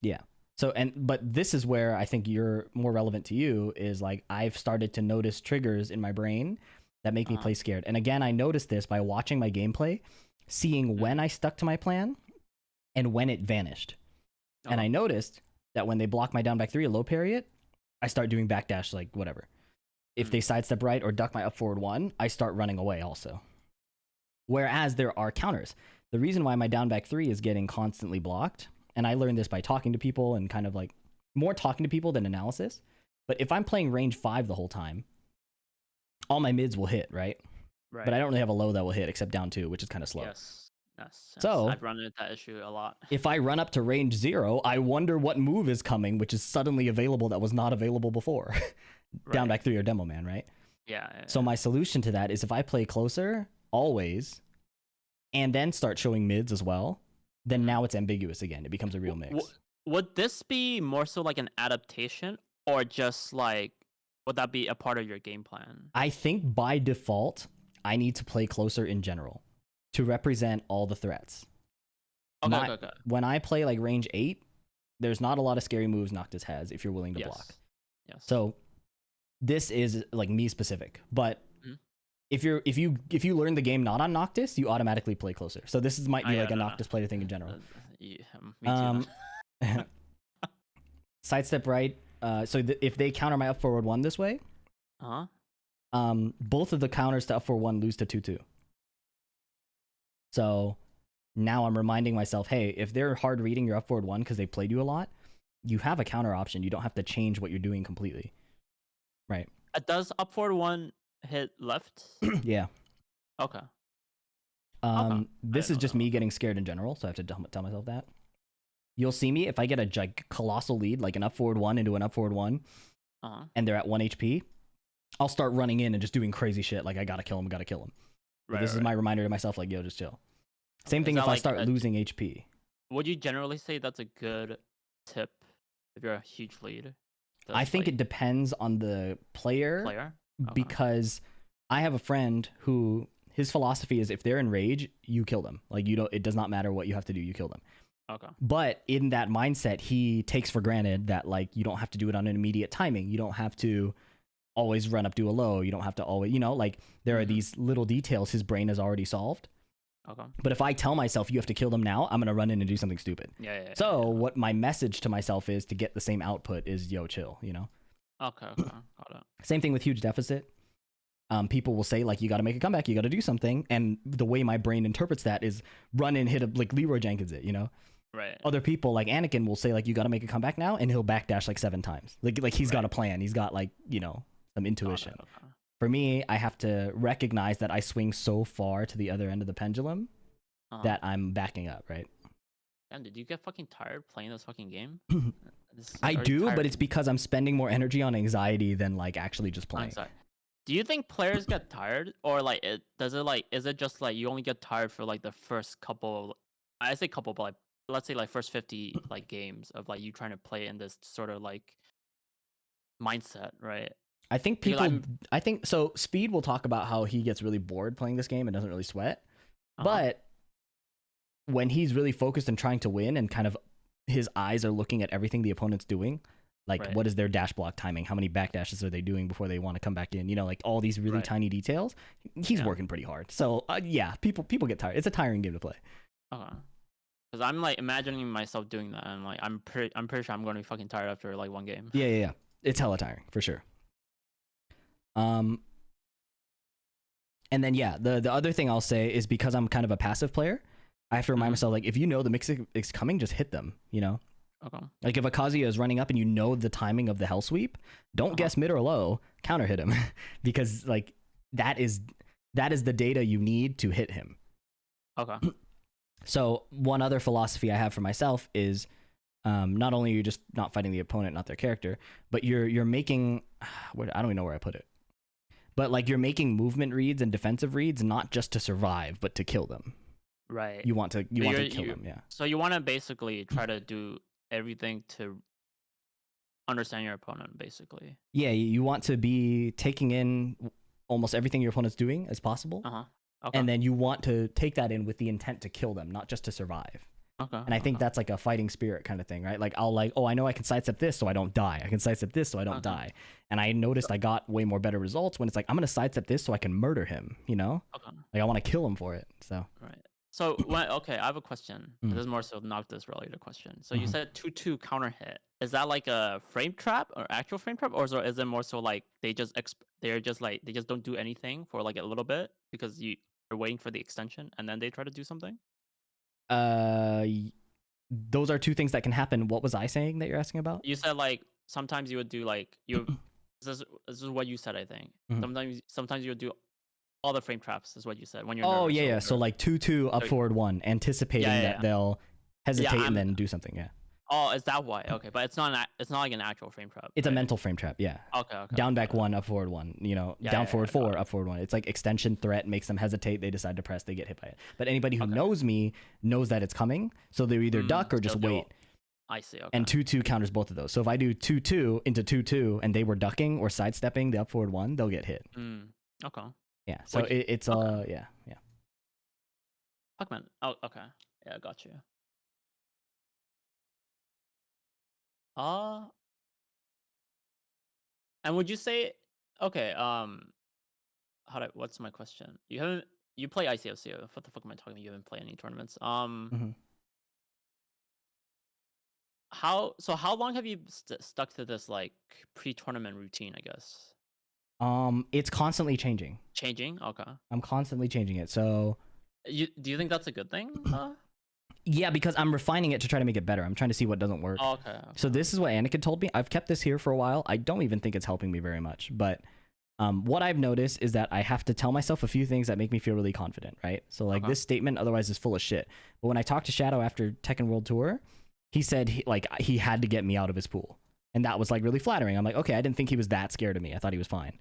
[SPEAKER 1] Yeah. So, but this is where I think you're more relevant to you is like, I've started to notice triggers in my brain that make me play scared. And again, I noticed this by watching my gameplay, seeing when I stuck to my plan and when it vanished. And I noticed that when they block my down back 3 a low parry it, I start doing backdash, like whatever. If they sidestep right or duck my up forward 1, I start running away also. Whereas there are counters. The reason why my down back 3 is getting constantly blocked, and I learned this by talking to people and kind of like more talking to people than analysis. But if I'm playing range 5 the whole time, all my mids will hit, right? But I don't really have a low that will hit except down 2, which is kind of slow.
[SPEAKER 2] Yes.
[SPEAKER 1] So
[SPEAKER 2] I've run into that issue a lot.
[SPEAKER 1] If I run up to range 0, I wonder what move is coming, which is suddenly available that was not available before. Down back 3 or demo man, right?
[SPEAKER 2] Yeah.
[SPEAKER 1] So my solution to that is if I play closer always and then start showing mids as well, then now it's ambiguous again. It becomes a real mix.
[SPEAKER 2] Would this be more so like an adaptation or just like, would that be a part of your game plan?
[SPEAKER 1] I think by default, I need to play closer in general to represent all the threats.
[SPEAKER 2] Okay.
[SPEAKER 1] When I play like range 8, there's not a lot of scary moves Noctis has if you're willing to block.
[SPEAKER 2] Yes.
[SPEAKER 1] So this is like me specific, but if you learn the game not on Noctis, you automatically play closer. So this might be like a Noctis player thing in general.
[SPEAKER 2] Me too.
[SPEAKER 1] Sidestep right. So if they counter my up forward 1 this way, both of the counters to up forward 1 lose to 2-2. So now I'm reminding myself, hey, if they're hard reading your up forward 1 because they played you a lot, you have a counter option. You don't have to change what you're doing completely. Right.
[SPEAKER 2] Does up forward 1 hit left?
[SPEAKER 1] Yeah.
[SPEAKER 2] Okay.
[SPEAKER 1] This is just me getting scared in general, so I have to tell myself that. You'll see me if I get a colossal lead, like an up forward 1 into an up forward 1, and they're at 1 HP, I'll start running in and just doing crazy shit, like I gotta kill him. This is my reminder to myself, like, yo, just chill. Same thing if I start losing HP.
[SPEAKER 2] Would you generally say that's a good tip if you're a huge lead?
[SPEAKER 1] I think it depends on the player. Because I have a friend who his philosophy is if they're in rage, you kill them. Like it does not matter what you have to do, you kill them.
[SPEAKER 2] Okay.
[SPEAKER 1] But in that mindset, he takes for granted that like you don't have to do it on an immediate timing. You don't have to always run up, do a low. You don't have to always, like there are these little details his brain has already solved.
[SPEAKER 2] Okay.
[SPEAKER 1] But if I tell myself you have to kill them now, I'm going to run in and do something stupid. So what my message to myself is to get the same output is, yo, chill,
[SPEAKER 2] Okay. Got it.
[SPEAKER 1] Same thing with huge deficit. People will say like, you got to make a comeback, you got to do something. And the way my brain interprets that is run and hit like Leroy Jenkins it,
[SPEAKER 2] Right.
[SPEAKER 1] Other people like Anakin will say like, you got to make a comeback now. And he'll backdash like 7 times. Like he's got a plan. He's got like, some intuition.
[SPEAKER 2] Okay.
[SPEAKER 1] For me, I have to recognize that I swing so far to the other end of the pendulum that I'm backing up, right?
[SPEAKER 2] Damn, did you get fucking tired playing this fucking game?
[SPEAKER 1] I do, but it's because I'm spending more energy on anxiety than like actually just playing.
[SPEAKER 2] Do you think players get tired, or like is it just like you only get tired for like the first couple? I say couple, but like let's say like first 50 like games of like you trying to play in this sort of like mindset, right?
[SPEAKER 1] I think so. Speed will talk about how he gets really bored playing this game and doesn't really sweat, but when he's really focused and trying to win and kind of his eyes are looking at everything the opponent's doing, like what is their dash block timing? How many backdashes are they doing before they want to come back in? Like all these really tiny details. He's working pretty hard. So people get tired. It's a tiring game to play.
[SPEAKER 2] Okay. Because I'm like imagining myself doing that, and like I'm pretty sure I'm going to be fucking tired after like one game.
[SPEAKER 1] Yeah. It's hella tiring for sure. And then the other thing I'll say is because I'm kind of a passive player, I have to remind myself, like, if you know the mix is coming, just hit them, Okay. Like if a Kazuya is running up and you know the timing of the hell sweep, don't guess mid or low, counter hit him because like that is the data you need to hit him.
[SPEAKER 2] Okay.
[SPEAKER 1] So one other philosophy I have for myself is not only are you just not fighting the opponent, not their character, but you're making I don't even know where I put it, but like you're making movement reads and defensive reads not just to survive, but to kill them.
[SPEAKER 2] Right.
[SPEAKER 1] You want to kill them, yeah.
[SPEAKER 2] So you want to basically try to do everything to understand your opponent, basically.
[SPEAKER 1] Yeah, you want to be taking in almost everything your opponent's doing as possible.
[SPEAKER 2] Uh huh. Okay.
[SPEAKER 1] And then you want to take that in with the intent to kill them, not just to survive.
[SPEAKER 2] Okay.
[SPEAKER 1] And I think that's like a fighting spirit kind of thing, right? Like I'll like, oh, I know I can sidestep this so I don't die. I can sidestep this so I don't die. And I noticed I got way more better results when it's like, I'm going to sidestep this so I can murder him, you know?
[SPEAKER 2] Okay.
[SPEAKER 1] Like I want to kill him for it. So.
[SPEAKER 2] Right. So okay, I have a question. This is more so Noctis related question. So you said 2/2 counter hit. Is that like a frame trap or actual frame trap, or is it more so like they just don't do anything for like a little bit because you're waiting for the extension and then they try to do something?
[SPEAKER 1] Those are two things that can happen. What was I saying that you're asking about?
[SPEAKER 2] You said like sometimes you would do like this is what you said, I think. Sometimes you would do all the frame traps is what you said when you're nervous.
[SPEAKER 1] Yeah. So like 2/2 up forward 1, anticipating that they'll hesitate and then do something. Yeah.
[SPEAKER 2] Oh, is that why? Okay, but it's not like an actual frame trap.
[SPEAKER 1] It's a mental frame trap. Yeah.
[SPEAKER 2] Okay.
[SPEAKER 1] Down back 1, up forward 1. You know, down forward 4, up forward 1. It's like extension threat makes them hesitate. They decide to press. They get hit by it. But anybody who knows me knows that it's coming, so they either duck or just wait.
[SPEAKER 2] I see. Okay.
[SPEAKER 1] And 2/2 counters both of those. So if I do 2/2 into 2/2 and they were ducking or sidestepping the up forward 1, they'll get hit.
[SPEAKER 2] Okay.
[SPEAKER 1] Yeah. So it's yeah.
[SPEAKER 2] Fuck man. Oh, okay. Yeah, I got you. And would you say okay, what's my question? You play ICOC. What the fuck am I talking about? You haven't played any tournaments. How long have you stuck to this like pre-tournament routine, I guess?
[SPEAKER 1] It's constantly changing.
[SPEAKER 2] Changing? Okay.
[SPEAKER 1] I'm constantly changing it. So
[SPEAKER 2] do you think that's a good thing?
[SPEAKER 1] Yeah, because I'm refining it to try to make it better. I'm trying to see what doesn't work.
[SPEAKER 2] Oh, okay.
[SPEAKER 1] So this is what Anakin told me. I've kept this here for a while. I don't even think it's helping me very much. But what I've noticed is that I have to tell myself a few things that make me feel really confident, right? So like this statement otherwise is full of shit. But when I talked to Shadow after Tekken World Tour, he said he had to get me out of his pool. And that was like really flattering. I'm like, okay, I didn't think he was that scared of me. I thought he was fine.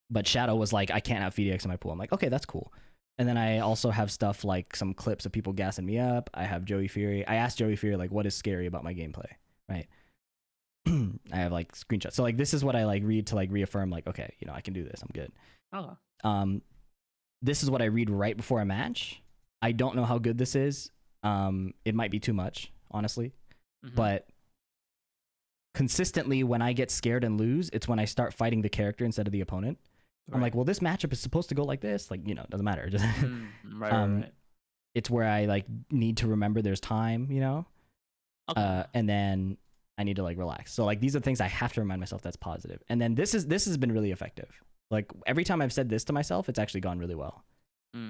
[SPEAKER 1] But Shadow was like, I can't have VDX in my pool. I'm like, okay, that's cool. And then I also have stuff like some clips of people gassing me up. I have Joey Fury. I asked Joey Fury, like, what is scary about my gameplay, right? I have like screenshots. So like this is what I like read to like reaffirm, like, okay, you know, I can do this. I'm good. This is what I read right before a match. I don't know how good this is. It might be too much, honestly. But consistently when I get scared and lose, it's when I start fighting the character instead of the opponent. I'm like, well, this matchup is supposed to go like this. Like, you know, it doesn't matter. Just
[SPEAKER 2] right.
[SPEAKER 1] It's where I like need to remember there's time, you know? And then I need to like relax. So like these are things I have to remind myself that's positive. And then this has been really effective. Like every time I've said this to myself, it's actually gone really well.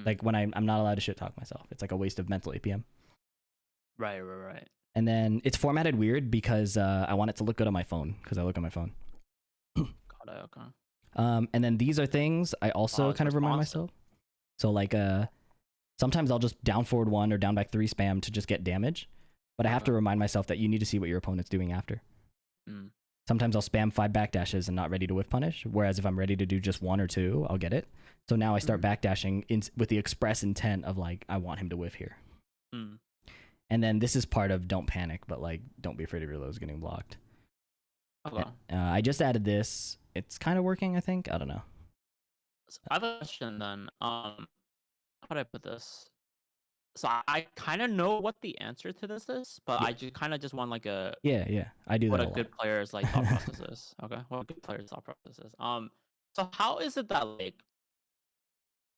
[SPEAKER 1] Like when I'm not allowed to shit talk myself. It's like a waste of mental APM.
[SPEAKER 2] Right.
[SPEAKER 1] And then it's formatted weird because I want it to look good on my phone because I look on my phone.
[SPEAKER 2] Got it. Okay.
[SPEAKER 1] And then these are things I also kind of remind myself. So like sometimes I'll just down forward 1 or down back 3 spam to just get damage. But I have to remind myself that you need to see what your opponent's doing after. Sometimes I'll spam 5 backdashes and not ready to whiff punish. Whereas if I'm ready to do just 1 or 2, I'll get it. So now I start backdashing with the express intent of like, I want him to whiff here. And then this is part of don't panic, but like, don't be afraid of your lows getting blocked. I just added this. It's kind of working, I think. I don't know.
[SPEAKER 2] So I have a question then. How do I put this? So I kind of know what the answer to this is, but I just kind of just want like a
[SPEAKER 1] I do
[SPEAKER 2] what
[SPEAKER 1] that
[SPEAKER 2] a good player's like thought process is. Okay, what a good player's thought process is. So how is it that like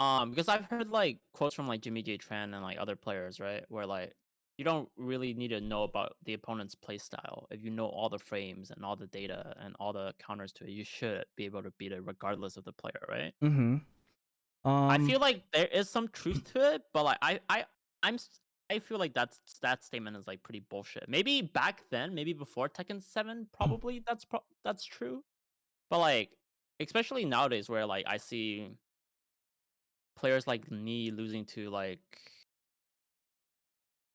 [SPEAKER 2] because I've heard like quotes from like Jimmy J Tran and like other players, right, where like you don't really need to know about the opponent's play style. If you know all the frames and all the data and all the counters to it, you should be able to beat it regardless of the player, right? I feel like there is some truth to it, but like I feel like that statement is like pretty bullshit. Maybe back then, maybe before Tekken 7, probably that's true. But like, especially nowadays, where like I see players like Knee losing to like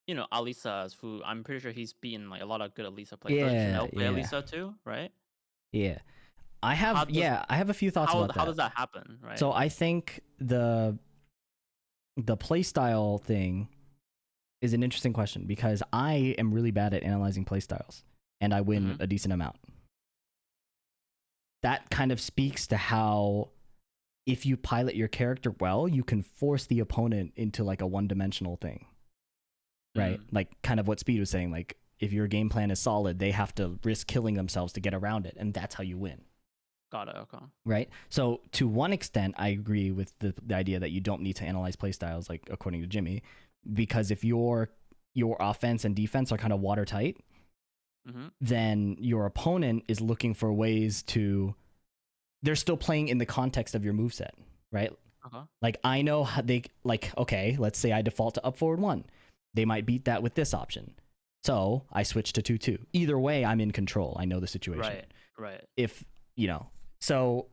[SPEAKER 2] Alisas, who I'm pretty sure he's beaten like a lot of good Alisa players. Does
[SPEAKER 1] Yeah,
[SPEAKER 2] Janelle play
[SPEAKER 1] yeah,
[SPEAKER 2] Alisa too? Right?
[SPEAKER 1] yeah.
[SPEAKER 2] How does
[SPEAKER 1] I have a few thoughts about
[SPEAKER 2] how
[SPEAKER 1] that.
[SPEAKER 2] does that happen? Right?
[SPEAKER 1] So I think the playstyle thing is an interesting question because I am really bad at analyzing playstyles and I win
[SPEAKER 2] Mm-hmm.
[SPEAKER 1] a decent amount. That kind of speaks to how if you pilot your character well, you can force the opponent into like a one-dimensional thing. Right?
[SPEAKER 2] Mm.
[SPEAKER 1] Like kind of what Speed was saying, like if your game plan is solid, they have to risk killing themselves to get around it, and that's how you win.
[SPEAKER 2] Got it. Okay.
[SPEAKER 1] Right? So to one extent, I agree with the idea that you don't need to analyze playstyles, like according to Jimmy, because if your offense and defense are kind of watertight,
[SPEAKER 2] Mm-hmm.
[SPEAKER 1] then your opponent is looking for ways to. They're still playing in the context of your moveset, right?
[SPEAKER 2] Okay.
[SPEAKER 1] Like I know how they like. Okay, let's say I default to up forward one. They might beat that with this option, so I switch to 2-2. Either way, I'm in control. I know the situation.
[SPEAKER 2] Right. Right.
[SPEAKER 1] If so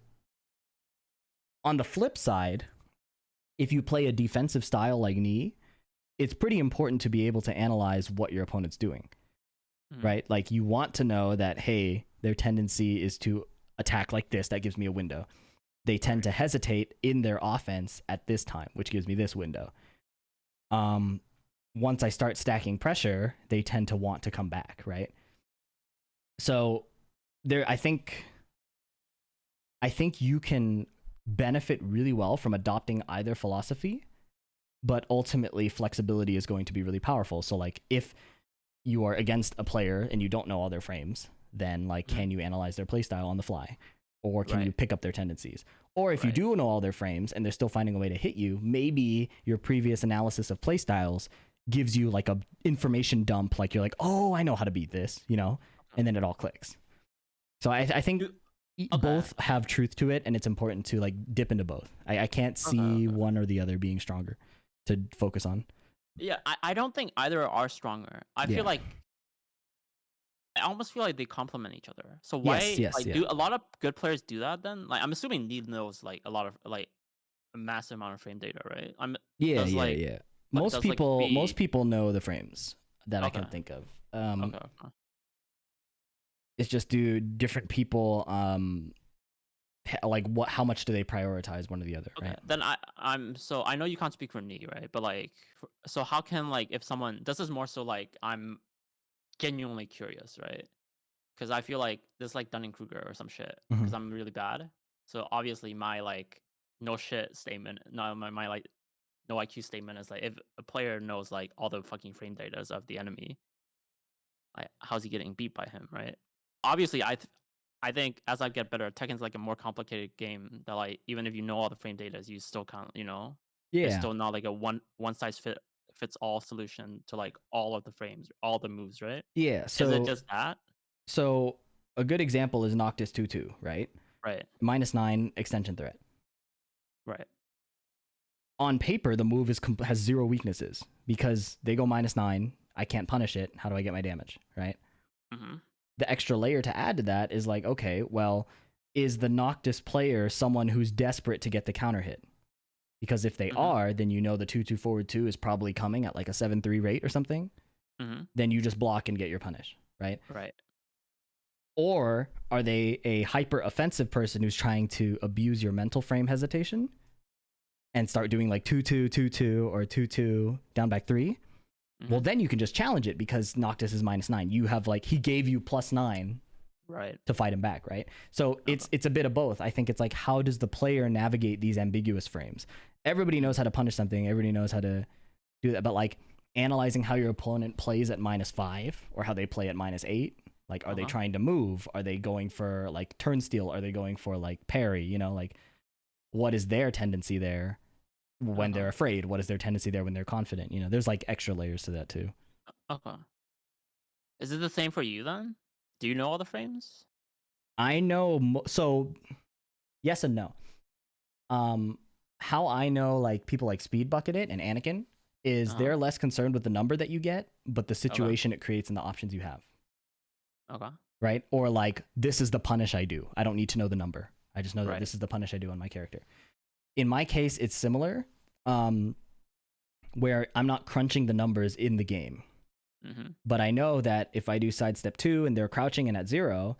[SPEAKER 1] on the flip side, if you play a defensive style like Knee, it's pretty important to be able to analyze what your opponent's doing,
[SPEAKER 2] Mm-hmm.
[SPEAKER 1] right? Like you want to know that, hey, their tendency is to attack like this. That gives me a window. They tend to hesitate in their offense at this time, which gives me this window. Once I start stacking pressure, they tend to want to come back, right? So there, I think you can benefit really well from adopting either philosophy, but ultimately flexibility is going to be really powerful. So like if you are against a player and you don't know all their frames, then like can you analyze their playstyle on the fly? Or can you pick up their tendencies? Or if you do know all their frames and they're still finding a way to hit you, maybe your previous analysis of playstyles gives you like a information dump, like you're like, oh, I know how to beat this, and then it all clicks. So I think both have truth to it, and it's important to like dip into both. I can't see one or the other being stronger to focus on.
[SPEAKER 2] Yeah, I don't think either are stronger. I feel like I almost feel like they complement each other. So why do a lot of good players do that then? Like I'm assuming Need knows like a lot of like a massive amount of frame data, right?
[SPEAKER 1] Yeah. Most
[SPEAKER 2] does like
[SPEAKER 1] people know the frames that I
[SPEAKER 2] okay
[SPEAKER 1] can think of.
[SPEAKER 2] okay
[SPEAKER 1] It's just do different people like how much do they prioritize one or the other,
[SPEAKER 2] okay.
[SPEAKER 1] right?
[SPEAKER 2] Then I know you can't speak for Knee, right? But like so how can like if someone this is more so like I'm genuinely curious, right? Because I feel like this is like Dunning Kruger or some shit.
[SPEAKER 1] Mm-hmm.
[SPEAKER 2] Because I'm really bad. So obviously my like no shit statement, no my like no IQ statement is like if a player knows like all the fucking frame data of the enemy, like how's he getting beat by him, right? Obviously, I think as I get better, Tekken's like a more complicated game that like even if you know all the frame data, you still can't, there's still not like a one size fits all solution to like all of the frames, all the moves, right?
[SPEAKER 1] Yeah.
[SPEAKER 2] Is it just that?
[SPEAKER 1] So a good example is Noctis 2-2, right?
[SPEAKER 2] Right.
[SPEAKER 1] -9 extension threat.
[SPEAKER 2] Right.
[SPEAKER 1] On paper, the move has zero weaknesses because they go -9. I can't punish it. How do I get my damage, right?
[SPEAKER 2] Mm-hmm.
[SPEAKER 1] The extra layer to add to that is like, okay, well, is the Noctis player someone who's desperate to get the counter hit? Because if they are, then you know the 2-2 forward 2 is probably coming at like a 7-3 rate or something.
[SPEAKER 2] Mm-hmm.
[SPEAKER 1] Then you just block and get your punish, right?
[SPEAKER 2] Right.
[SPEAKER 1] Or are they a hyper offensive person who's trying to abuse your mental frame hesitation and start doing like 2-2, 2-2, or 2-2 down back 3? Well, then you can just challenge it because Noctis is -9. You have like he gave you +9
[SPEAKER 2] right
[SPEAKER 1] to fight him back, right? So it's a bit of both. I think it's like how does the player navigate these ambiguous frames? Everybody knows how to punish something. Everybody knows how to do that, but like analyzing how your opponent plays at -5 or how they play at -8. Like, are they trying to move? Are they going for like turnstile? Are they going for like parry? Like what is their tendency there when they're afraid? What is their tendency there when they're confident? There's like extra layers to that too.
[SPEAKER 2] Okay. Is it the same for you then? Do you know all the frames?
[SPEAKER 1] I know. So yes and no. How I know like people like Speed Bucket It and Anakin is they're less concerned with the number that you get, but the situation it creates and the options you have.
[SPEAKER 2] Okay.
[SPEAKER 1] right? Or like, this is the punish I do. I don't need to know the number. I just know that
[SPEAKER 2] Right.
[SPEAKER 1] this is the punish I do on my character. In my case, it's similar, where I'm not crunching the numbers in the game. But I know that if I do sidestep 2 and they're crouching and at 0,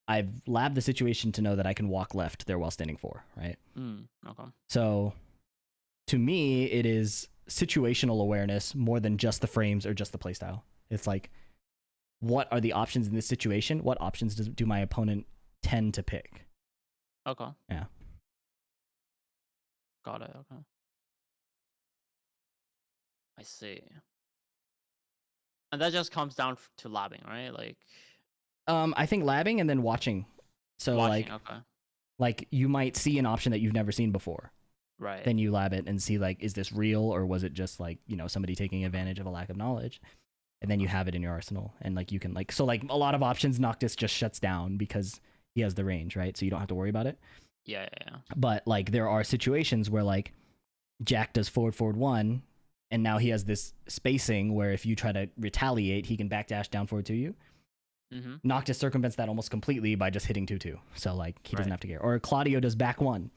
[SPEAKER 1] I've labbed the situation to know that I can walk left there while standing 4, right?
[SPEAKER 2] Okay.
[SPEAKER 1] So to me, it is situational awareness more than just the frames or just the playstyle. It's like, what are the options in this situation? What options do my opponent tend to pick?
[SPEAKER 2] Okay.
[SPEAKER 1] Yeah.
[SPEAKER 2] Got it. Okay. I see. And that just comes down to labbing, right? Like
[SPEAKER 1] I think labbing and then watching. So
[SPEAKER 2] watching. Okay.
[SPEAKER 1] like you might see an option that you've never seen before.
[SPEAKER 2] Right.
[SPEAKER 1] Then you lab it and see like, is this real or was it just like, somebody taking advantage of a lack of knowledge? And then you have it in your arsenal and like you can like, so like a lot of options Noctis just shuts down because he has the range, right? So you don't have to worry about it.
[SPEAKER 2] Yeah.
[SPEAKER 1] But like there are situations where like Jack does forward 1 and now he has this spacing where if you try to retaliate, he can backdash down forward to you. Noctis circumvents that almost completely by just hitting 2/2. So like he doesn't have to care. Or Claudio does back 1.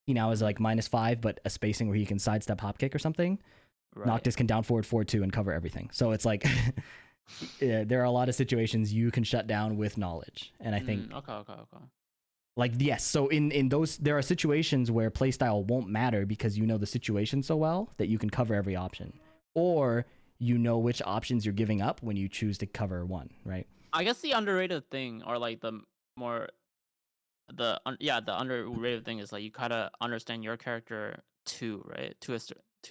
[SPEAKER 1] He now is like -5, but a spacing where he can sidestep hop kick or something. Right. Noctis can down forward 4/2 and cover everything. So it's like yeah, there are a lot of situations you can shut down with knowledge. And I think
[SPEAKER 2] okay.
[SPEAKER 1] like yes, so in those there are situations where playstyle won't matter because you know the situation so well that you can cover every option. Or you know which options you're giving up when you choose to cover one, right?
[SPEAKER 2] I guess the underrated thing, or like the underrated thing is like you kind of understand your character too, right? To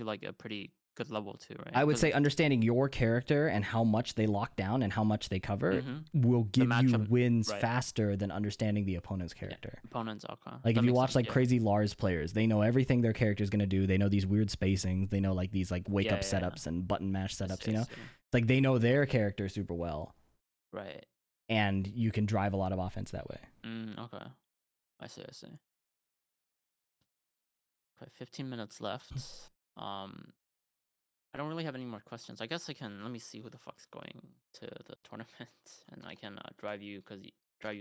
[SPEAKER 2] like a pretty good level too, right?
[SPEAKER 1] I would say understanding your character and how much they lock down and how much they cover will give you wins faster than understanding the opponent's character.
[SPEAKER 2] Yeah, opponents, okay.
[SPEAKER 1] Like if you watch like crazy Lars players, they know everything their character is gonna do. They know these weird spacings. They know like these like wake up setups and button mash setups. It's like they know their character super well.
[SPEAKER 2] Right.
[SPEAKER 1] And you can drive a lot of offense that way.
[SPEAKER 2] Okay. I see. Okay, 15 minutes left. I don't really have any more questions. I guess I can. Let me see who the fuck's going to the tournament, and I can drive you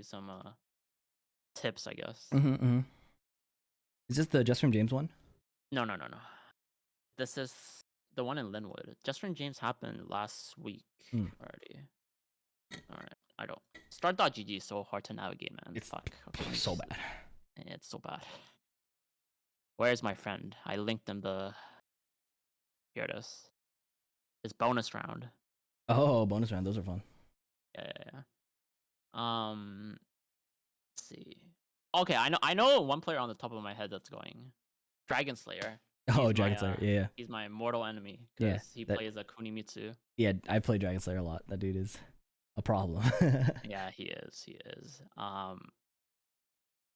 [SPEAKER 2] some tips, I guess.
[SPEAKER 1] Is this the Just from James one?
[SPEAKER 2] No. This is the one in Linwood. Just from James happened last week already. All right. I don't. Start.gg is so hard to navigate, man.
[SPEAKER 1] It's
[SPEAKER 2] Fuck. Okay.
[SPEAKER 1] So bad.
[SPEAKER 2] It's so bad. Where's my friend? I linked him the. Here it is. It's bonus round.
[SPEAKER 1] Oh, bonus round. Those are fun.
[SPEAKER 2] Yeah. Let's see. Okay, I know one player on the top of my head that's going. Dragon Slayer.
[SPEAKER 1] Oh, Dragon Slayer. Yeah.
[SPEAKER 2] He's my mortal enemy because he plays a Kunimitsu.
[SPEAKER 1] Yeah, I play Dragon Slayer a lot. That dude is a problem.
[SPEAKER 2] Yeah, he is.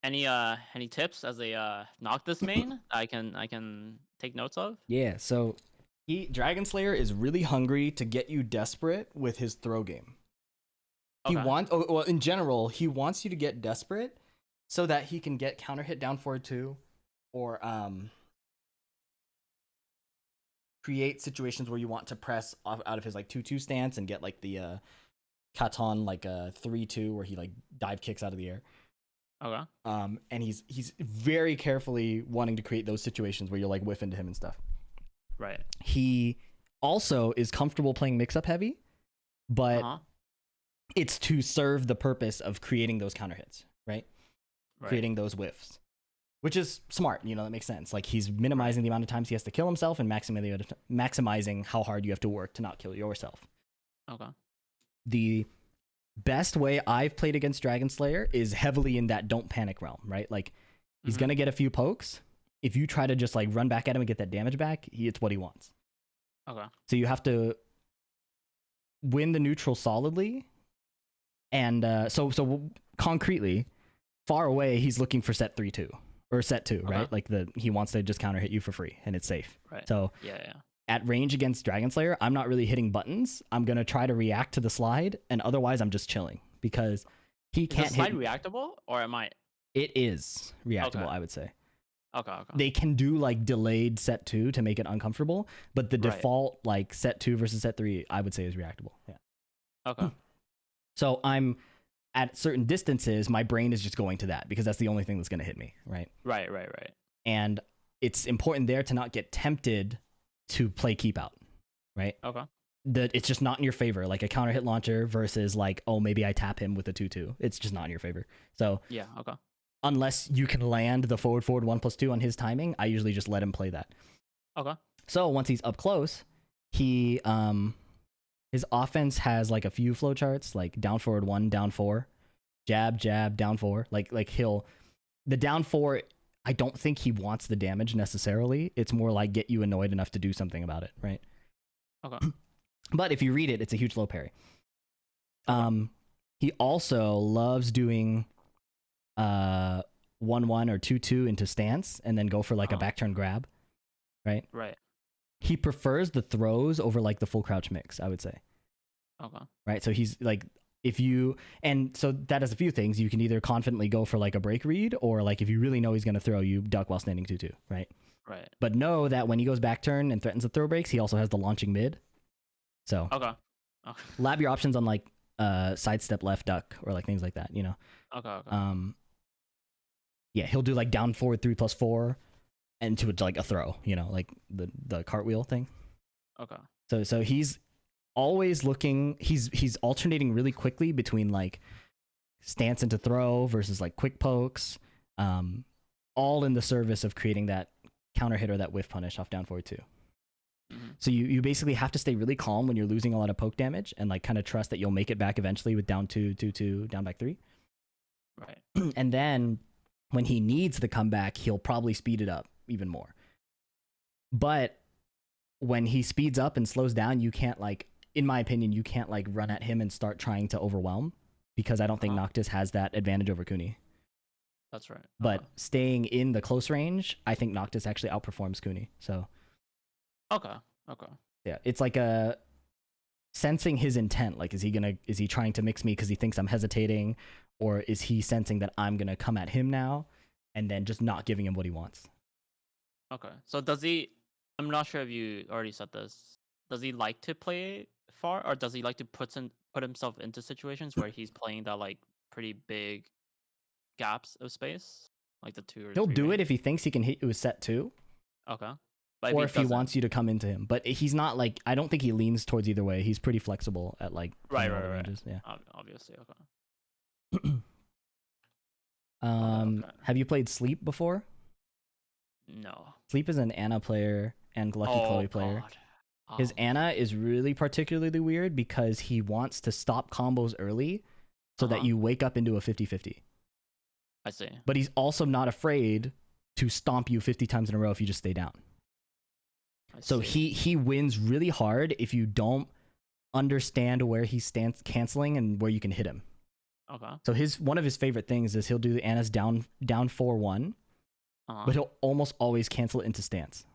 [SPEAKER 2] Any tips as a Noctis main I can take notes of?
[SPEAKER 1] Yeah, so Dragon Slayer is really hungry to get you desperate with his throw game. He wants in general, he wants you to get desperate so that he can get counter hit down forward 2 or create situations where you want to press out of his like 2/2 stance and get like the Katon like a 3/2 where he like dive kicks out of the air.
[SPEAKER 2] Okay.
[SPEAKER 1] And he's very carefully wanting to create those situations where you'll like whiff into him and stuff.
[SPEAKER 2] Right.
[SPEAKER 1] He also is comfortable playing mix-up heavy, but it's to serve the purpose of creating those counter hits, right? Creating those whiffs, which is smart. That makes sense. Like he's minimizing the amount of times he has to kill himself and maximizing how hard you have to work to not kill yourself.
[SPEAKER 2] Okay.
[SPEAKER 1] The best way I've played against Dragon Slayer is heavily in that don't panic realm, right? Like he's going to get a few pokes. If you try to just like run back at him and get that damage back, it's what he wants.
[SPEAKER 2] Okay.
[SPEAKER 1] So you have to win the neutral solidly. And so concretely, far away, he's looking for set 3/2 or set 2, right? Like he wants to just counter hit you for free and it's safe.
[SPEAKER 2] Right.
[SPEAKER 1] So at range against Dragon Slayer, I'm not really hitting buttons. I'm going to try to react to the slide, and otherwise I'm just chilling because he can't
[SPEAKER 2] hit. Is the slide reactable, or am I?
[SPEAKER 1] It is reactable, I would say.
[SPEAKER 2] Okay.
[SPEAKER 1] They can do like delayed set 2 to make it uncomfortable, but the default like set 2 versus set 3, I would say is reactable. Yeah.
[SPEAKER 2] Okay.
[SPEAKER 1] So I'm at certain distances, my brain is just going to that because that's the only thing that's going to hit me, right?
[SPEAKER 2] Right.
[SPEAKER 1] And it's important there to not get tempted to play keep out, right?
[SPEAKER 2] Okay.
[SPEAKER 1] It's just not in your favor. Like a counter hit launcher versus like, oh, maybe I tap him with a 2/2. It's just not in your favor. So
[SPEAKER 2] Yeah. Okay.
[SPEAKER 1] unless you can land the forward 1+2 on his timing, I usually just let him play that.
[SPEAKER 2] Okay.
[SPEAKER 1] So once he's up close, he his offense has like a few flow charts, like down forward 1, down 4, jab, down 4. Like he'll the down 4. I don't think he wants the damage necessarily. It's more like get you annoyed enough to do something about it, right?
[SPEAKER 2] Okay.
[SPEAKER 1] But if you read it, it's a huge low parry.
[SPEAKER 2] Okay.
[SPEAKER 1] He also loves doing 1/1 or 2/2 into stance and then go for like a back turn grab, right?
[SPEAKER 2] Right.
[SPEAKER 1] He prefers the throws over like the full crouch mix, I would say.
[SPEAKER 2] Okay.
[SPEAKER 1] Right? So he's like if you and so that has a few things. You can either confidently go for like a break read or like if you really know he's going to throw, you duck while standing 2/2, right?
[SPEAKER 2] Right.
[SPEAKER 1] But know that when he goes back turn and threatens the throw breaks, he also has the launching mid. So
[SPEAKER 2] Okay.
[SPEAKER 1] lab your options on like sidestep left duck or like things like that, you know.
[SPEAKER 2] Okay.
[SPEAKER 1] Yeah, he'll do like down forward 3+4 and to like a throw, you know, like the cartwheel thing.
[SPEAKER 2] Okay.
[SPEAKER 1] So he's always looking. He's alternating really quickly between like stance into throw versus like quick pokes, all in the service of creating that counter hit or that whiff punish off down forward 2. So you basically have to stay really calm when you're losing a lot of poke damage and like kind of trust that you'll make it back eventually with down 2, 2/2, down back 3.
[SPEAKER 2] Right.
[SPEAKER 1] And then when he needs the comeback, he'll probably speed it up even more. But when he speeds up and slows down, you can't like, in my opinion, you can't like run at him and start trying to overwhelm because I don't think Noctis has that advantage over Kuni.
[SPEAKER 2] That's right.
[SPEAKER 1] But staying in the close range, I think Noctis actually outperforms Kuni. So
[SPEAKER 2] Okay.
[SPEAKER 1] yeah, it's like a sensing his intent. Like, is he trying to mix me because he thinks I'm hesitating, or is he sensing that I'm gonna come at him now, and then just not giving him what he wants?
[SPEAKER 2] Okay. So does he? I'm not sure if you already said this. Does he like to play far, or does he like to put himself into situations where he's playing that like pretty big gaps of space, like the 2 or
[SPEAKER 1] He'll
[SPEAKER 2] 3
[SPEAKER 1] do
[SPEAKER 2] range?
[SPEAKER 1] it if he thinks he can hit you with set 2,
[SPEAKER 2] Okay. But
[SPEAKER 1] or
[SPEAKER 2] he
[SPEAKER 1] if he
[SPEAKER 2] doesn't,
[SPEAKER 1] wants you to come into him. But he's not like, I don't think he leans towards either way. He's pretty flexible at like
[SPEAKER 2] right.
[SPEAKER 1] ranges. Yeah.
[SPEAKER 2] Obviously. Okay.
[SPEAKER 1] Have you played Sleep before?
[SPEAKER 2] No.
[SPEAKER 1] Sleep is an Ana player and Lucky Chloe player.
[SPEAKER 2] God.
[SPEAKER 1] His Ana is really particularly weird because he wants to stop combos early so that you wake up into a 50-50.
[SPEAKER 2] I see.
[SPEAKER 1] But he's also not afraid to stomp you 50 times in a row if you just stay down. So he wins really hard if you don't understand where he stands canceling and where you can hit him.
[SPEAKER 2] Okay.
[SPEAKER 1] So one of his favorite things is he'll do Ana's down 4-1, but he'll almost always cancel it into stance.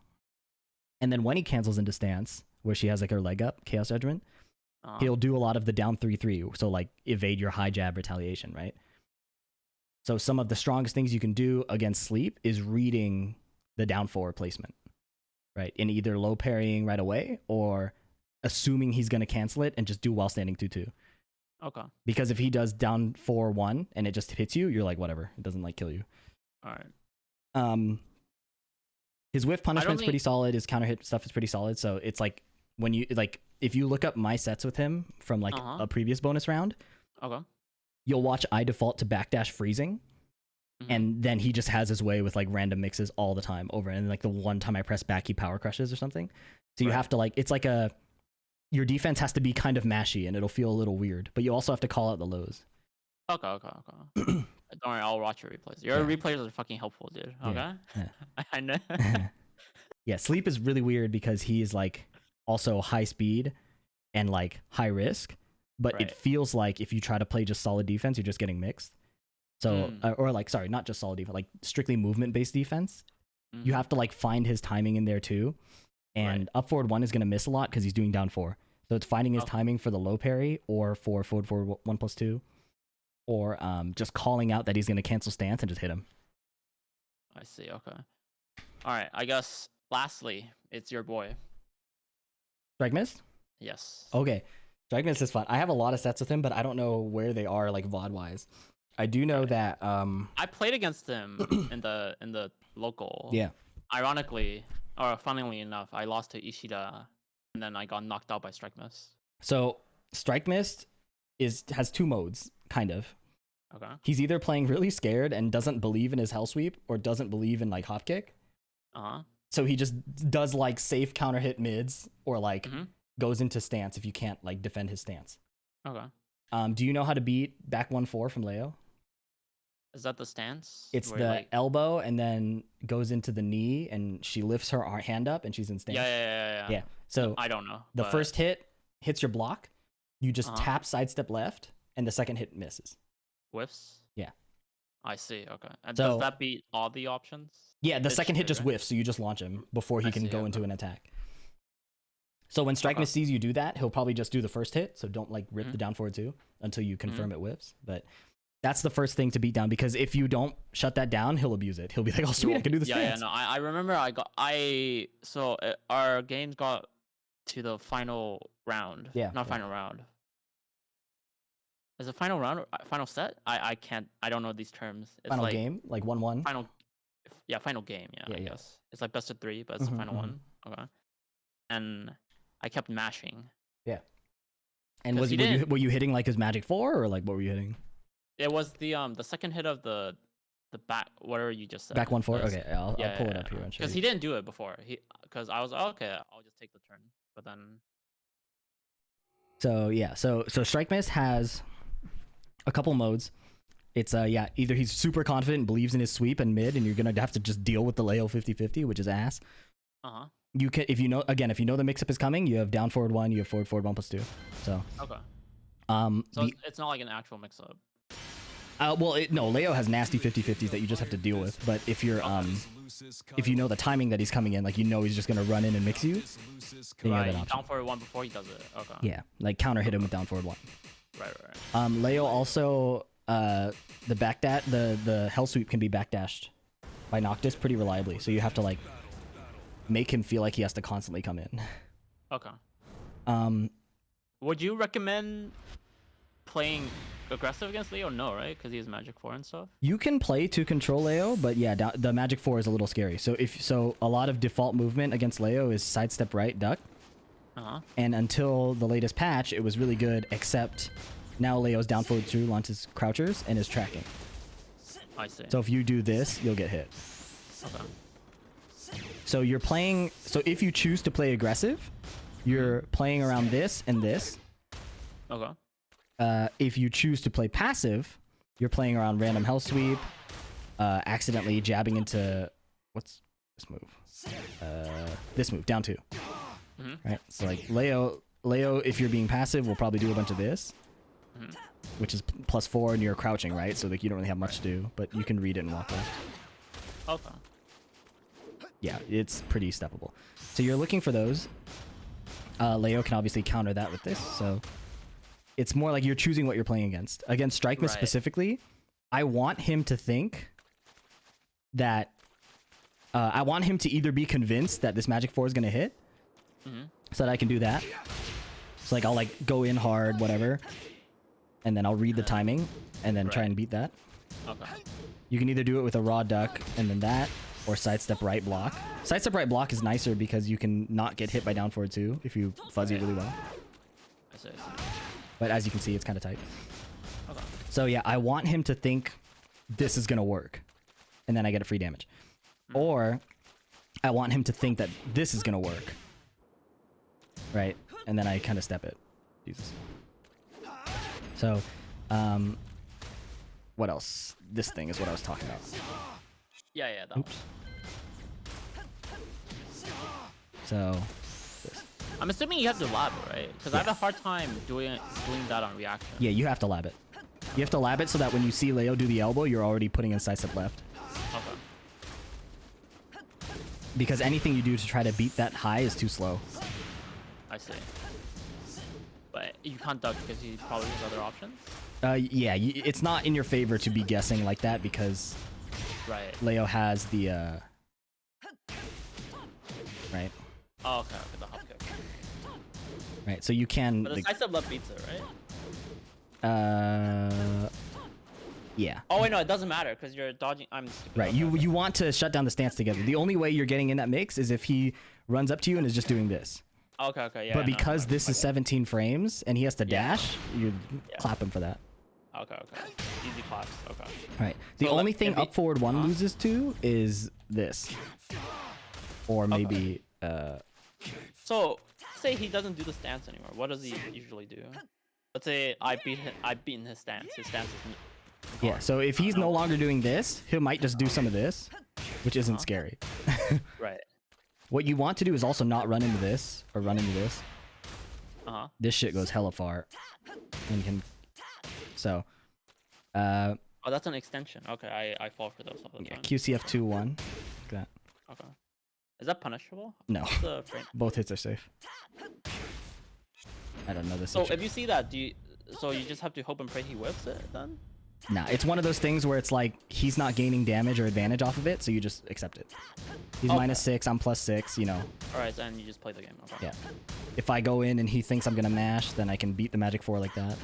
[SPEAKER 1] And then when he cancels into stance, where she has like her leg up, Chaos Judgment, he'll do a lot of the down 3-3. So like evade your high jab retaliation, right? So some of the strongest things you can do against Sleep is reading the down 4 placement, right? In either low parrying right away or assuming he's going to cancel it and just do while standing 2-2.
[SPEAKER 2] Okay.
[SPEAKER 1] Because if he does down 4-1 and it just hits you, you're like, whatever. It doesn't like kill you.
[SPEAKER 2] All right.
[SPEAKER 1] His whiff punishment's pretty solid. His counter hit stuff is pretty solid. So it's like when you like if you look up my sets with him from like a previous bonus round, you'll watch I default to backdash freezing, and then he just has his way with like random mixes all the time over. And like the one time I press back, he power crushes or something. So you have to like it's like your defense has to be kind of mashy, and it'll feel a little weird. But you also have to call out the lows.
[SPEAKER 2] Okay. Don't worry, I'll watch your replays. Your replays are fucking helpful, dude. Okay. Yeah. I know.
[SPEAKER 1] Yeah, Sleep is really weird because he is like also high speed and like high risk, but it feels like if you try to play just solid defense, you're just getting mixed. So, or like, sorry, not just solid defense, like strictly movement based defense. You have to like find his timing in there too. And up forward 1 is going to miss a lot because he's doing down 4. So it's finding his timing for the low parry or for forward 1+2. Or just calling out that he's going to cancel stance and just hit him.
[SPEAKER 2] I see. Okay. All right. I guess lastly, it's your boy.
[SPEAKER 1] Strike missed?
[SPEAKER 2] Yes.
[SPEAKER 1] Okay. Strike Miss is fun. I have a lot of sets with him, but I don't know where they are like VOD wise. I do know that
[SPEAKER 2] I played against him in the local.
[SPEAKER 1] yeah.
[SPEAKER 2] Ironically, or funnily enough, I lost to Ishida, and then I got knocked out by Strike Miss.
[SPEAKER 1] So Strike Mist has 2 modes, kind of.
[SPEAKER 2] Okay.
[SPEAKER 1] He's either playing really scared and doesn't believe in his Hell Sweep, or doesn't believe in like hop kick. So he just does like safe counter hit mids, or like goes into stance if you can't like defend his stance.
[SPEAKER 2] Okay.
[SPEAKER 1] Do you know how to beat back 1-4 from Leo?
[SPEAKER 2] Is that the stance?
[SPEAKER 1] It's
[SPEAKER 2] where,
[SPEAKER 1] the
[SPEAKER 2] like...
[SPEAKER 1] elbow and then goes into the knee, and she lifts her hand up and she's in stance.
[SPEAKER 2] Yeah.
[SPEAKER 1] So
[SPEAKER 2] I don't know.
[SPEAKER 1] The first hit hits your block. You just tap sidestep left, and the second hit misses.
[SPEAKER 2] Whiffs?
[SPEAKER 1] Yeah.
[SPEAKER 2] I see. Okay. And
[SPEAKER 1] So,
[SPEAKER 2] does that beat all the options?
[SPEAKER 1] Yeah, the
[SPEAKER 2] It
[SPEAKER 1] second hit
[SPEAKER 2] should,
[SPEAKER 1] just
[SPEAKER 2] right?
[SPEAKER 1] whiffs, so you just launch him before he can go into an attack. So when Strike Miss sees you do that, he'll probably just do the first hit, so don't like rip the down forward 2 until you confirm it whiffs. But that's the first thing to beat down, because if you don't shut that down, he'll abuse it. He'll be like, oh sweet, I can do this.
[SPEAKER 2] Yeah, no, I remember our games got to the final round. Final round. Is it final round or final set? I don't know these terms. It's
[SPEAKER 1] Final
[SPEAKER 2] like
[SPEAKER 1] game, like 1-1.
[SPEAKER 2] Final game. Yeah, I guess it's like best of 3, but it's the final one. Okay. And I kept mashing.
[SPEAKER 1] Yeah. And were you hitting like his Magic 4, or like what were you hitting?
[SPEAKER 2] It was the second hit of the back, whatever you just said.
[SPEAKER 1] Back 1-4. Okay, I'll pull it up here.
[SPEAKER 2] Because he didn't do it before. Because I was okay. I'll just take the turn. But then.
[SPEAKER 1] So yeah, so Strike Miss has a couple modes. It's either he's super confident and believes in his sweep and mid, and you're gonna have to just deal with the Leo 50-50, which is ass. You can, if you know the mix up is coming, you have down forward 1, you have forward 1 +2. So
[SPEAKER 2] okay. So it's not like an actual mix up.
[SPEAKER 1] No, Leo has nasty 50-50s that you just have to deal with. But if you're if you know the timing that he's coming in, like he's just gonna run in and mix you, then you have that option.
[SPEAKER 2] Down forward 1 before he does it. Okay.
[SPEAKER 1] Yeah, like counter hit him with down forward 1.
[SPEAKER 2] Right.
[SPEAKER 1] Leo also the Hell Sweep can be backdashed by Noctis pretty reliably, so you have to like make him feel like he has to constantly come in.
[SPEAKER 2] Okay. Would you recommend playing aggressive against Leo? No, right? Because he has Magic 4 and stuff.
[SPEAKER 1] You can play to control Leo, but yeah, the Magic 4 is a little scary. So a lot of default movement against Leo is sidestep right, duck. And until the latest patch, it was really good, except now Leo's down forward 2 launches crouchers and is tracking.
[SPEAKER 2] I see.
[SPEAKER 1] So if you do this, you'll get hit.
[SPEAKER 2] Okay.
[SPEAKER 1] So you're playing. So if you choose to play aggressive, you're playing around this and this.
[SPEAKER 2] Okay.
[SPEAKER 1] If you choose to play passive, you're playing around random Hell Sweep, accidentally jabbing into what's this move? This move, down 2. Right. So like Leo, if you're being passive, will probably do a bunch of this, which is +4, and you're crouching, right? So like you don't really have much to do, but you can read it and walk left.
[SPEAKER 2] Okay.
[SPEAKER 1] Yeah, it's pretty steppable. So you're looking for those. Leo can obviously counter that with this, so it's more like you're choosing what you're playing against. Against Strike Miss specifically, I want him to think that I want him to either be convinced that this Magic 4 is going to hit, so that I can do that. So like I'll like go in hard, whatever, and then I'll read the timing and then try and beat that.
[SPEAKER 2] Okay.
[SPEAKER 1] You can either do it with a raw duck and then that, or sidestep right block. Sidestep right block is nicer because you can not get hit by down forward 2 if you fuzzy really well.
[SPEAKER 2] I see.
[SPEAKER 1] But as you can see, it's kind of tight.
[SPEAKER 2] Okay.
[SPEAKER 1] So yeah, I want him to think this is gonna work, and then I get a free damage. Or I want him to think that this is gonna work, right? And then I kind of step it. Jesus. So, what else? This thing is what I was talking about.
[SPEAKER 2] Yeah, that
[SPEAKER 1] Oops. So, this.
[SPEAKER 2] I'm assuming you have to lab it, right? Because I have a hard time doing that on reaction.
[SPEAKER 1] Yeah, you have to lab it. You have to lab it so that when you see Leo do the elbow, you're already putting in sidestep left.
[SPEAKER 2] Okay.
[SPEAKER 1] Because anything you do to try to beat that high is too slow.
[SPEAKER 2] I see. But you can't duck because he probably has other options?
[SPEAKER 1] Yeah, it's not in your favor to be guessing like that because Leo has the right.
[SPEAKER 2] Oh, okay, the hop kick.
[SPEAKER 1] Right. So you can.
[SPEAKER 2] But the sidestep left beats it, right?
[SPEAKER 1] Yeah.
[SPEAKER 2] Oh wait, no, it doesn't matter because you're dodging. I'm stupid.
[SPEAKER 1] Right.
[SPEAKER 2] Okay,
[SPEAKER 1] You want to shut down the stance together. The only way you're getting in that mix is if he runs up to you and is just doing this.
[SPEAKER 2] Okay, yeah.
[SPEAKER 1] But because this is 17 frames and he has to dash, you clap him for that.
[SPEAKER 2] Okay. Easy claps. Okay.
[SPEAKER 1] Right. The
[SPEAKER 2] So
[SPEAKER 1] only thing up forward one loses to is this, or maybe.
[SPEAKER 2] So say he doesn't do the stance anymore. What does he usually do? Let's say I beaten his stance. His stance is.
[SPEAKER 1] Yeah. So if he's no longer doing this, he might just do some of this, which isn't scary.
[SPEAKER 2] Right.
[SPEAKER 1] What you want to do is also not run into this or run into this. This shit goes hella far, and you can. So.
[SPEAKER 2] Oh, that's an extension. Okay, I fall for those all the time.
[SPEAKER 1] QCF 2-1. Like that.
[SPEAKER 2] Okay. Is that punishable?
[SPEAKER 1] No.
[SPEAKER 2] What's the frame?
[SPEAKER 1] Both hits are safe. I don't know this.
[SPEAKER 2] So if you see that, so you just have to hope and pray he whips it then?
[SPEAKER 1] Nah, it's one of those things where it's like he's not gaining damage or advantage off of it, so you just accept it. He's -6, I'm +6, you know.
[SPEAKER 2] Alright, and you just play the game. Okay.
[SPEAKER 1] Yeah. If I go in and he thinks I'm gonna mash, then I can beat the Magic 4 like that.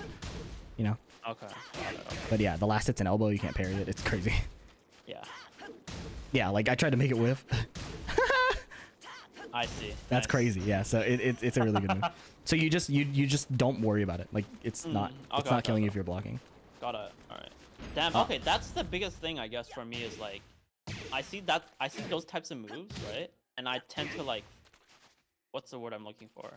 [SPEAKER 1] You know?
[SPEAKER 2] Okay. Got it, okay.
[SPEAKER 1] But yeah, the last hit's an elbow, you can't parry it. It's crazy.
[SPEAKER 2] Yeah.
[SPEAKER 1] Yeah, like I tried to make it whiff.
[SPEAKER 2] I see.
[SPEAKER 1] That's crazy. Yeah, so it's a really good move. So you just don't worry about it. Like it's not killing you if you're blocking.
[SPEAKER 2] Got it. All right. Damn. Okay, that's the biggest thing I guess for me is like, I see those types of moves, right? And I tend to like, what's the word I'm looking for?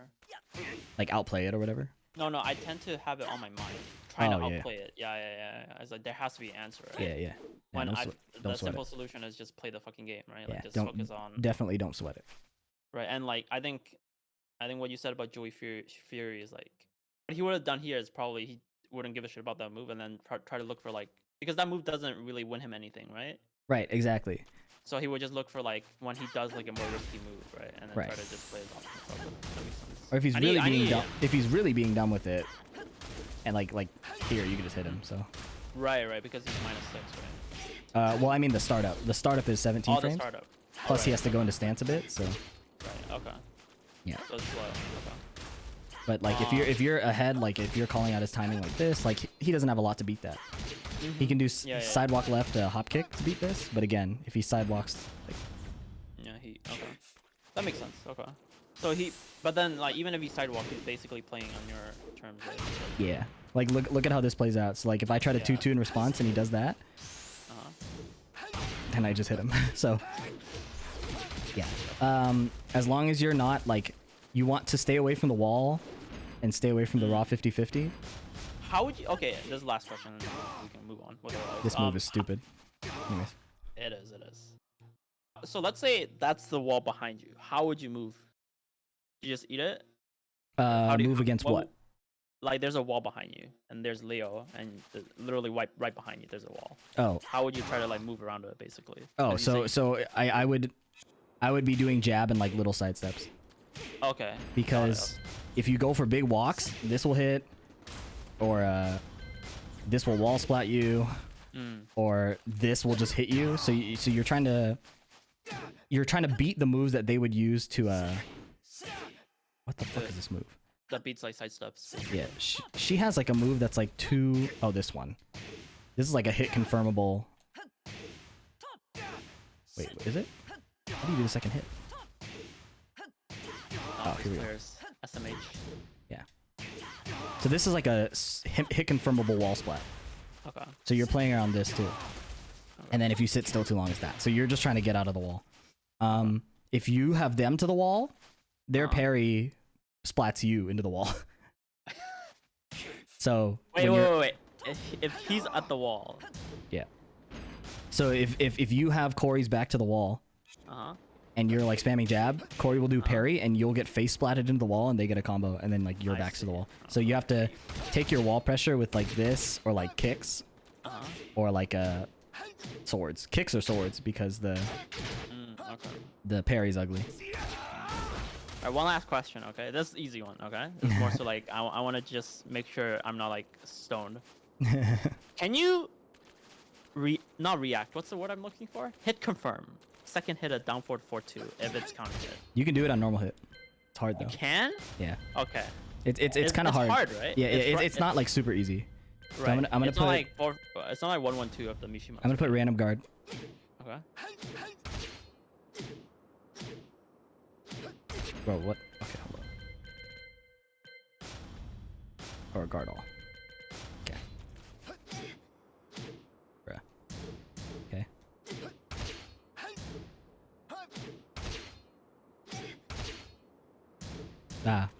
[SPEAKER 1] Like outplay it or whatever.
[SPEAKER 2] No, I tend to have it on my mind, trying to outplay it. Yeah. It's like there has to be an answer, right?
[SPEAKER 1] Yeah.
[SPEAKER 2] When the simple solution is just play the fucking game, right?
[SPEAKER 1] Yeah,
[SPEAKER 2] like just focus on.
[SPEAKER 1] Definitely don't sweat it.
[SPEAKER 2] Right, and like I think what you said about Joey Fury is like what he would have done here is probably he wouldn't give a shit about that move and then try to look for like because that move doesn't really win him anything, right?
[SPEAKER 1] Right, exactly.
[SPEAKER 2] So he would just look for like when he does like a more risky move, right? And then try to just play it off. That makes sense.
[SPEAKER 1] Or if he's really being dumb with it, and like here you can just hit him. So.
[SPEAKER 2] Right, because he's -6, right?
[SPEAKER 1] Well, I mean the startup. The startup is 17 frames.
[SPEAKER 2] The startup.
[SPEAKER 1] Plus he has to go into stance a bit, so.
[SPEAKER 2] Right. Okay.
[SPEAKER 1] Yeah.
[SPEAKER 2] So it's slow. Okay.
[SPEAKER 1] But like if you're ahead, like if you're calling out his timing like this, like he doesn't have a lot to beat that. He can do sidewalk left, hop kick to beat this. But again, if he sidewalks, like.
[SPEAKER 2] Yeah. Okay. That makes sense. Okay. So but then like even if he sidewalk, he's basically playing on your terms. Right?
[SPEAKER 1] Yeah. Like look at how this plays out. So like if I try to 2-2 in response and he does that, then I just hit him. So. Yeah. As long as you're not like, you want to stay away from the wall, and stay away from the raw 50-50.
[SPEAKER 2] How would you? Okay, this is the last question. And we can move on.
[SPEAKER 1] This move is stupid. Anyways.
[SPEAKER 2] It is. So let's say that's the wall behind you. How would you move? You just eat it?
[SPEAKER 1] Move against what?
[SPEAKER 2] Like there's a wall behind you, and there's Leo, and literally right behind you there's a wall.
[SPEAKER 1] Oh.
[SPEAKER 2] How would you try to like move around it basically?
[SPEAKER 1] Oh, so I would be doing jab and like little side steps.
[SPEAKER 2] Okay.
[SPEAKER 1] Because if you go for big walks, this will hit, or this will wall splat you, or this will just hit you. So you're trying to beat the moves that they would use to what the fuck is this move?
[SPEAKER 2] That beats like side steps.
[SPEAKER 1] Yeah, she has like a move that's like this one. This is like a hit confirmable. Wait, is it? How do you do the second hit? Oh, here we go.
[SPEAKER 2] SMH.
[SPEAKER 1] Yeah. So this is like a hit confirmable wall splat.
[SPEAKER 2] Okay.
[SPEAKER 1] So you're playing around this too. And then if you sit still too long, it's that. So you're just trying to get out of the wall. If you have them to the wall, their parry splats you into the wall. So
[SPEAKER 2] wait. If he's at the wall.
[SPEAKER 1] Yeah. So if you have Corey's back to the wall, and you're like spamming jab, Corey will do parry, and you'll get face splatted into the wall, and they get a combo, and then like your back's to the wall. So you have to take your wall pressure with like this, or like kicks, or like swords. Kicks or swords, because the parry's ugly.
[SPEAKER 2] Alright, one last question, okay? This is an easy one, okay? It's more so like I want to just make sure I'm not like stoned. Can you not react? What's the word I'm looking for? Hit confirm. Second hit a down forward 4-2 if it's counter hit.
[SPEAKER 1] You can do it on normal hit. It's hard though.
[SPEAKER 2] You can?
[SPEAKER 1] Yeah.
[SPEAKER 2] Okay.
[SPEAKER 1] It's kind of hard.
[SPEAKER 2] Hard, right?
[SPEAKER 1] Yeah, it's not like super easy.
[SPEAKER 2] Right.
[SPEAKER 1] So I'm gonna
[SPEAKER 2] it's
[SPEAKER 1] put
[SPEAKER 2] not like it's not like 1-1-2 of the Mishima.
[SPEAKER 1] I'm gonna put random guard.
[SPEAKER 2] Okay.
[SPEAKER 1] Bro, what? Okay, hold on. Or guard all. Okay. Bruh. Okay.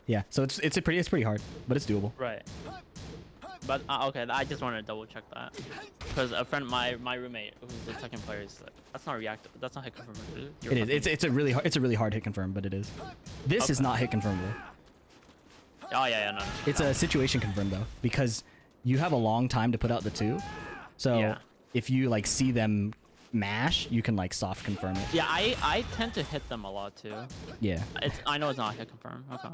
[SPEAKER 1] Yeah. So it's pretty hard, but it's doable.
[SPEAKER 2] Right. But okay, I just wanted to double check that because a friend, my roommate, who's a Tekken player, is like, that's not reactive. That's not hit confirm.
[SPEAKER 1] It is. It's a really hard hit confirm, but it is. This is not hit confirmable.
[SPEAKER 2] Oh yeah, no.
[SPEAKER 1] It's a situation confirm though, because you have a long time to put out the 2. So if you like see them mash, you can like soft confirm it.
[SPEAKER 2] Yeah, I tend to hit them a lot too.
[SPEAKER 1] Yeah.
[SPEAKER 2] I know it's not hit confirm. Okay.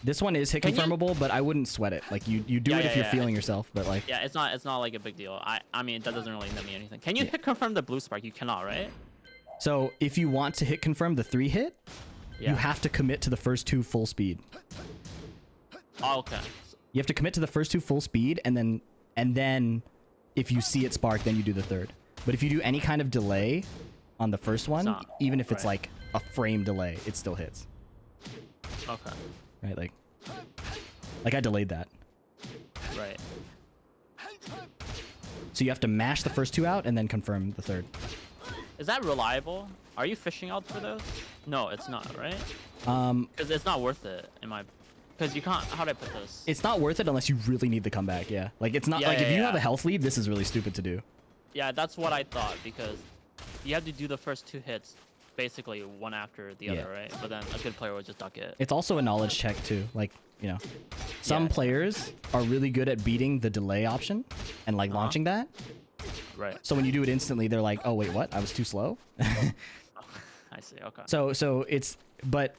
[SPEAKER 1] This one is hit confirmable, but I wouldn't sweat it. Like you do it if you're feeling yourself, but like
[SPEAKER 2] it's not like a big deal. I mean that doesn't really mean anything. Can you hit confirm the blue spark? You cannot, right?
[SPEAKER 1] So if you want to hit confirm the 3 hit, you have to commit to the first 2 full speed.
[SPEAKER 2] Oh, okay.
[SPEAKER 1] You have to commit to the first 2 full speed, and then if you see it spark, then you do the 3rd. But if you do any kind of delay on the first one, even if it's like a frame delay, it still hits.
[SPEAKER 2] Okay.
[SPEAKER 1] Right, like I delayed that.
[SPEAKER 2] Right.
[SPEAKER 1] So you have to mash the first 2 out and then confirm the 3rd.
[SPEAKER 2] Is that reliable? Are you fishing out for those? No, it's not, right? Because it's not worth it in my. Because you can't. How do I put this?
[SPEAKER 1] It's not worth it unless you really need the comeback. Yeah, like it's not like if you have a health lead, this is really stupid to do.
[SPEAKER 2] Yeah, that's what I thought because you have to do the first 2 hits basically one after the other, right? But then a good player would just duck it.
[SPEAKER 1] It's also a knowledge check too. Like, you know, some players are really good at beating the delay option and like launching that.
[SPEAKER 2] Right.
[SPEAKER 1] So when you do it instantly, they're like, "Oh wait, what? I was too slow."
[SPEAKER 2] I see. Okay.
[SPEAKER 1] So it's but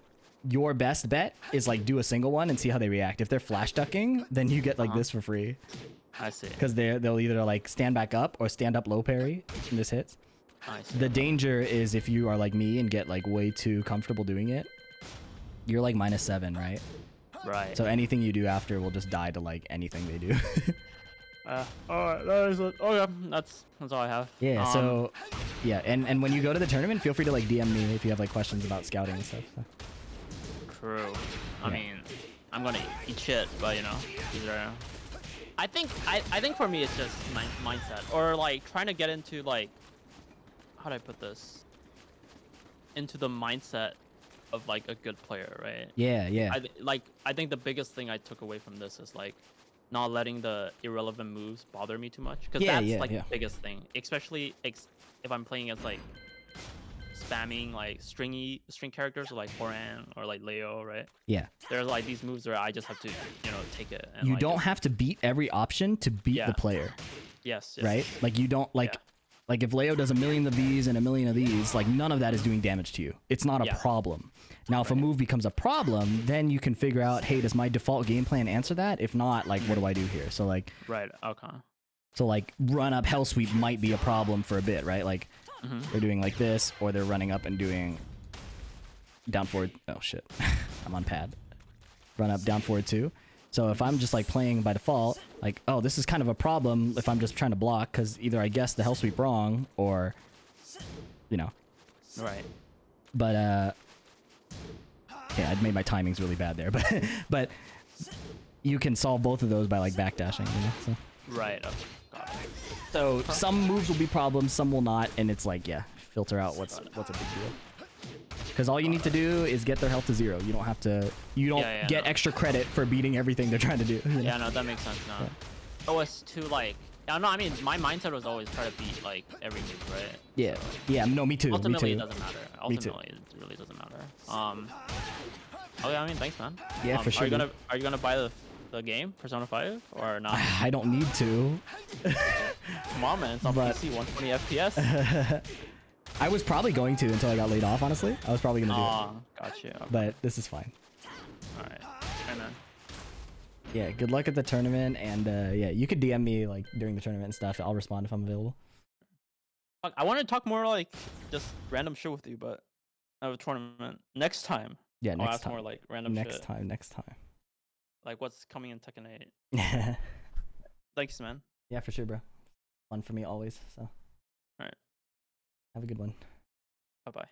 [SPEAKER 1] your best bet is like do a single one and see how they react. If they're flash ducking, then you get like this for free.
[SPEAKER 2] I see.
[SPEAKER 1] Because they'll either like stand back up or stand up low parry and this hits.
[SPEAKER 2] I see.
[SPEAKER 1] The danger is if you are like me and get like way too comfortable doing it, you're like -7, right?
[SPEAKER 2] Right.
[SPEAKER 1] So anything you do after will just die to like anything they do.
[SPEAKER 2] Alright, that is it. Okay, that's all I have.
[SPEAKER 1] Yeah, so yeah, and when you go to the tournament, feel free to like DM me if you have like questions about scouting and stuff. So.
[SPEAKER 2] True. I mean, I'm gonna eat shit, but you know, I think for me it's just mindset or like trying to get into like how do I put this? Into the mindset of like a good player, right?
[SPEAKER 1] Yeah.
[SPEAKER 2] I think the biggest thing I took away from this is like not letting the irrelevant moves bother me too much because that's the biggest thing, especially if I'm playing as like spamming like string characters like Horan or like Leo, right?
[SPEAKER 1] Yeah.
[SPEAKER 2] There's like these moves where I just have to, you know, take it. And,
[SPEAKER 1] you
[SPEAKER 2] like,
[SPEAKER 1] don't have to beat every option to beat the player.
[SPEAKER 2] Yes.
[SPEAKER 1] Right? Like you don't like if Leo does a million of these and a million of these, like none of that is doing damage to you. It's not a problem. Now, if a move becomes a problem, then you can figure out, hey, does my default game plan answer that? If not, like, what do I do here? So like,
[SPEAKER 2] right. Okay.
[SPEAKER 1] So like run up hell sweep might be a problem for a bit, right? Like they're doing like this, or they're running up and doing down forward. Oh shit, I'm on pad. Run up, down forward 2. So if I'm just like playing by default, like, oh, this is kind of a problem if I'm just trying to block because either I guessed the hell sweep wrong or, you know.
[SPEAKER 2] Right.
[SPEAKER 1] But yeah, I made my timings really bad there, but you can solve both of those by like backdashing, you know. So.
[SPEAKER 2] Right. Okay. Got it.
[SPEAKER 1] So some moves will be problems, some will not, and it's like filter out what's a big deal. Because all you need to do is get their health to 0. You don't have to. You don't get extra credit for beating everything they're trying to do. You know?
[SPEAKER 2] Yeah, no, that makes sense. No. OS 2 like. Yeah, no, I mean my mindset was always try to beat like every move, right?
[SPEAKER 1] Yeah. So, yeah. No, me too.
[SPEAKER 2] Ultimately,
[SPEAKER 1] me too.
[SPEAKER 2] It doesn't matter. Ultimately, it really doesn't matter. Oh yeah, I mean, thanks, man.
[SPEAKER 1] Yeah, for sure.
[SPEAKER 2] Are you gonna buy the game Persona 5 or not?
[SPEAKER 1] I don't need to.
[SPEAKER 2] Come on, man. It's on PC, 120 FPS.
[SPEAKER 1] I was probably going to until I got laid off, honestly. I was probably going to do it.
[SPEAKER 2] Gotcha. Okay.
[SPEAKER 1] But this is fine.
[SPEAKER 2] Alright. And then.
[SPEAKER 1] Yeah, good luck at the tournament. And yeah, you could DM me like during the tournament and stuff. I'll respond if I'm available.
[SPEAKER 2] I want to talk more like just random shit with you, but I have a tournament next time.
[SPEAKER 1] Yeah, next
[SPEAKER 2] time. More like random
[SPEAKER 1] next
[SPEAKER 2] shit.
[SPEAKER 1] Next time.
[SPEAKER 2] like what's coming in Tekken 8.
[SPEAKER 1] Yeah,
[SPEAKER 2] Thanks, man.
[SPEAKER 1] for sure, bro. Fun for me always. So
[SPEAKER 2] All right.
[SPEAKER 1] have a good one.
[SPEAKER 2] Bye bye.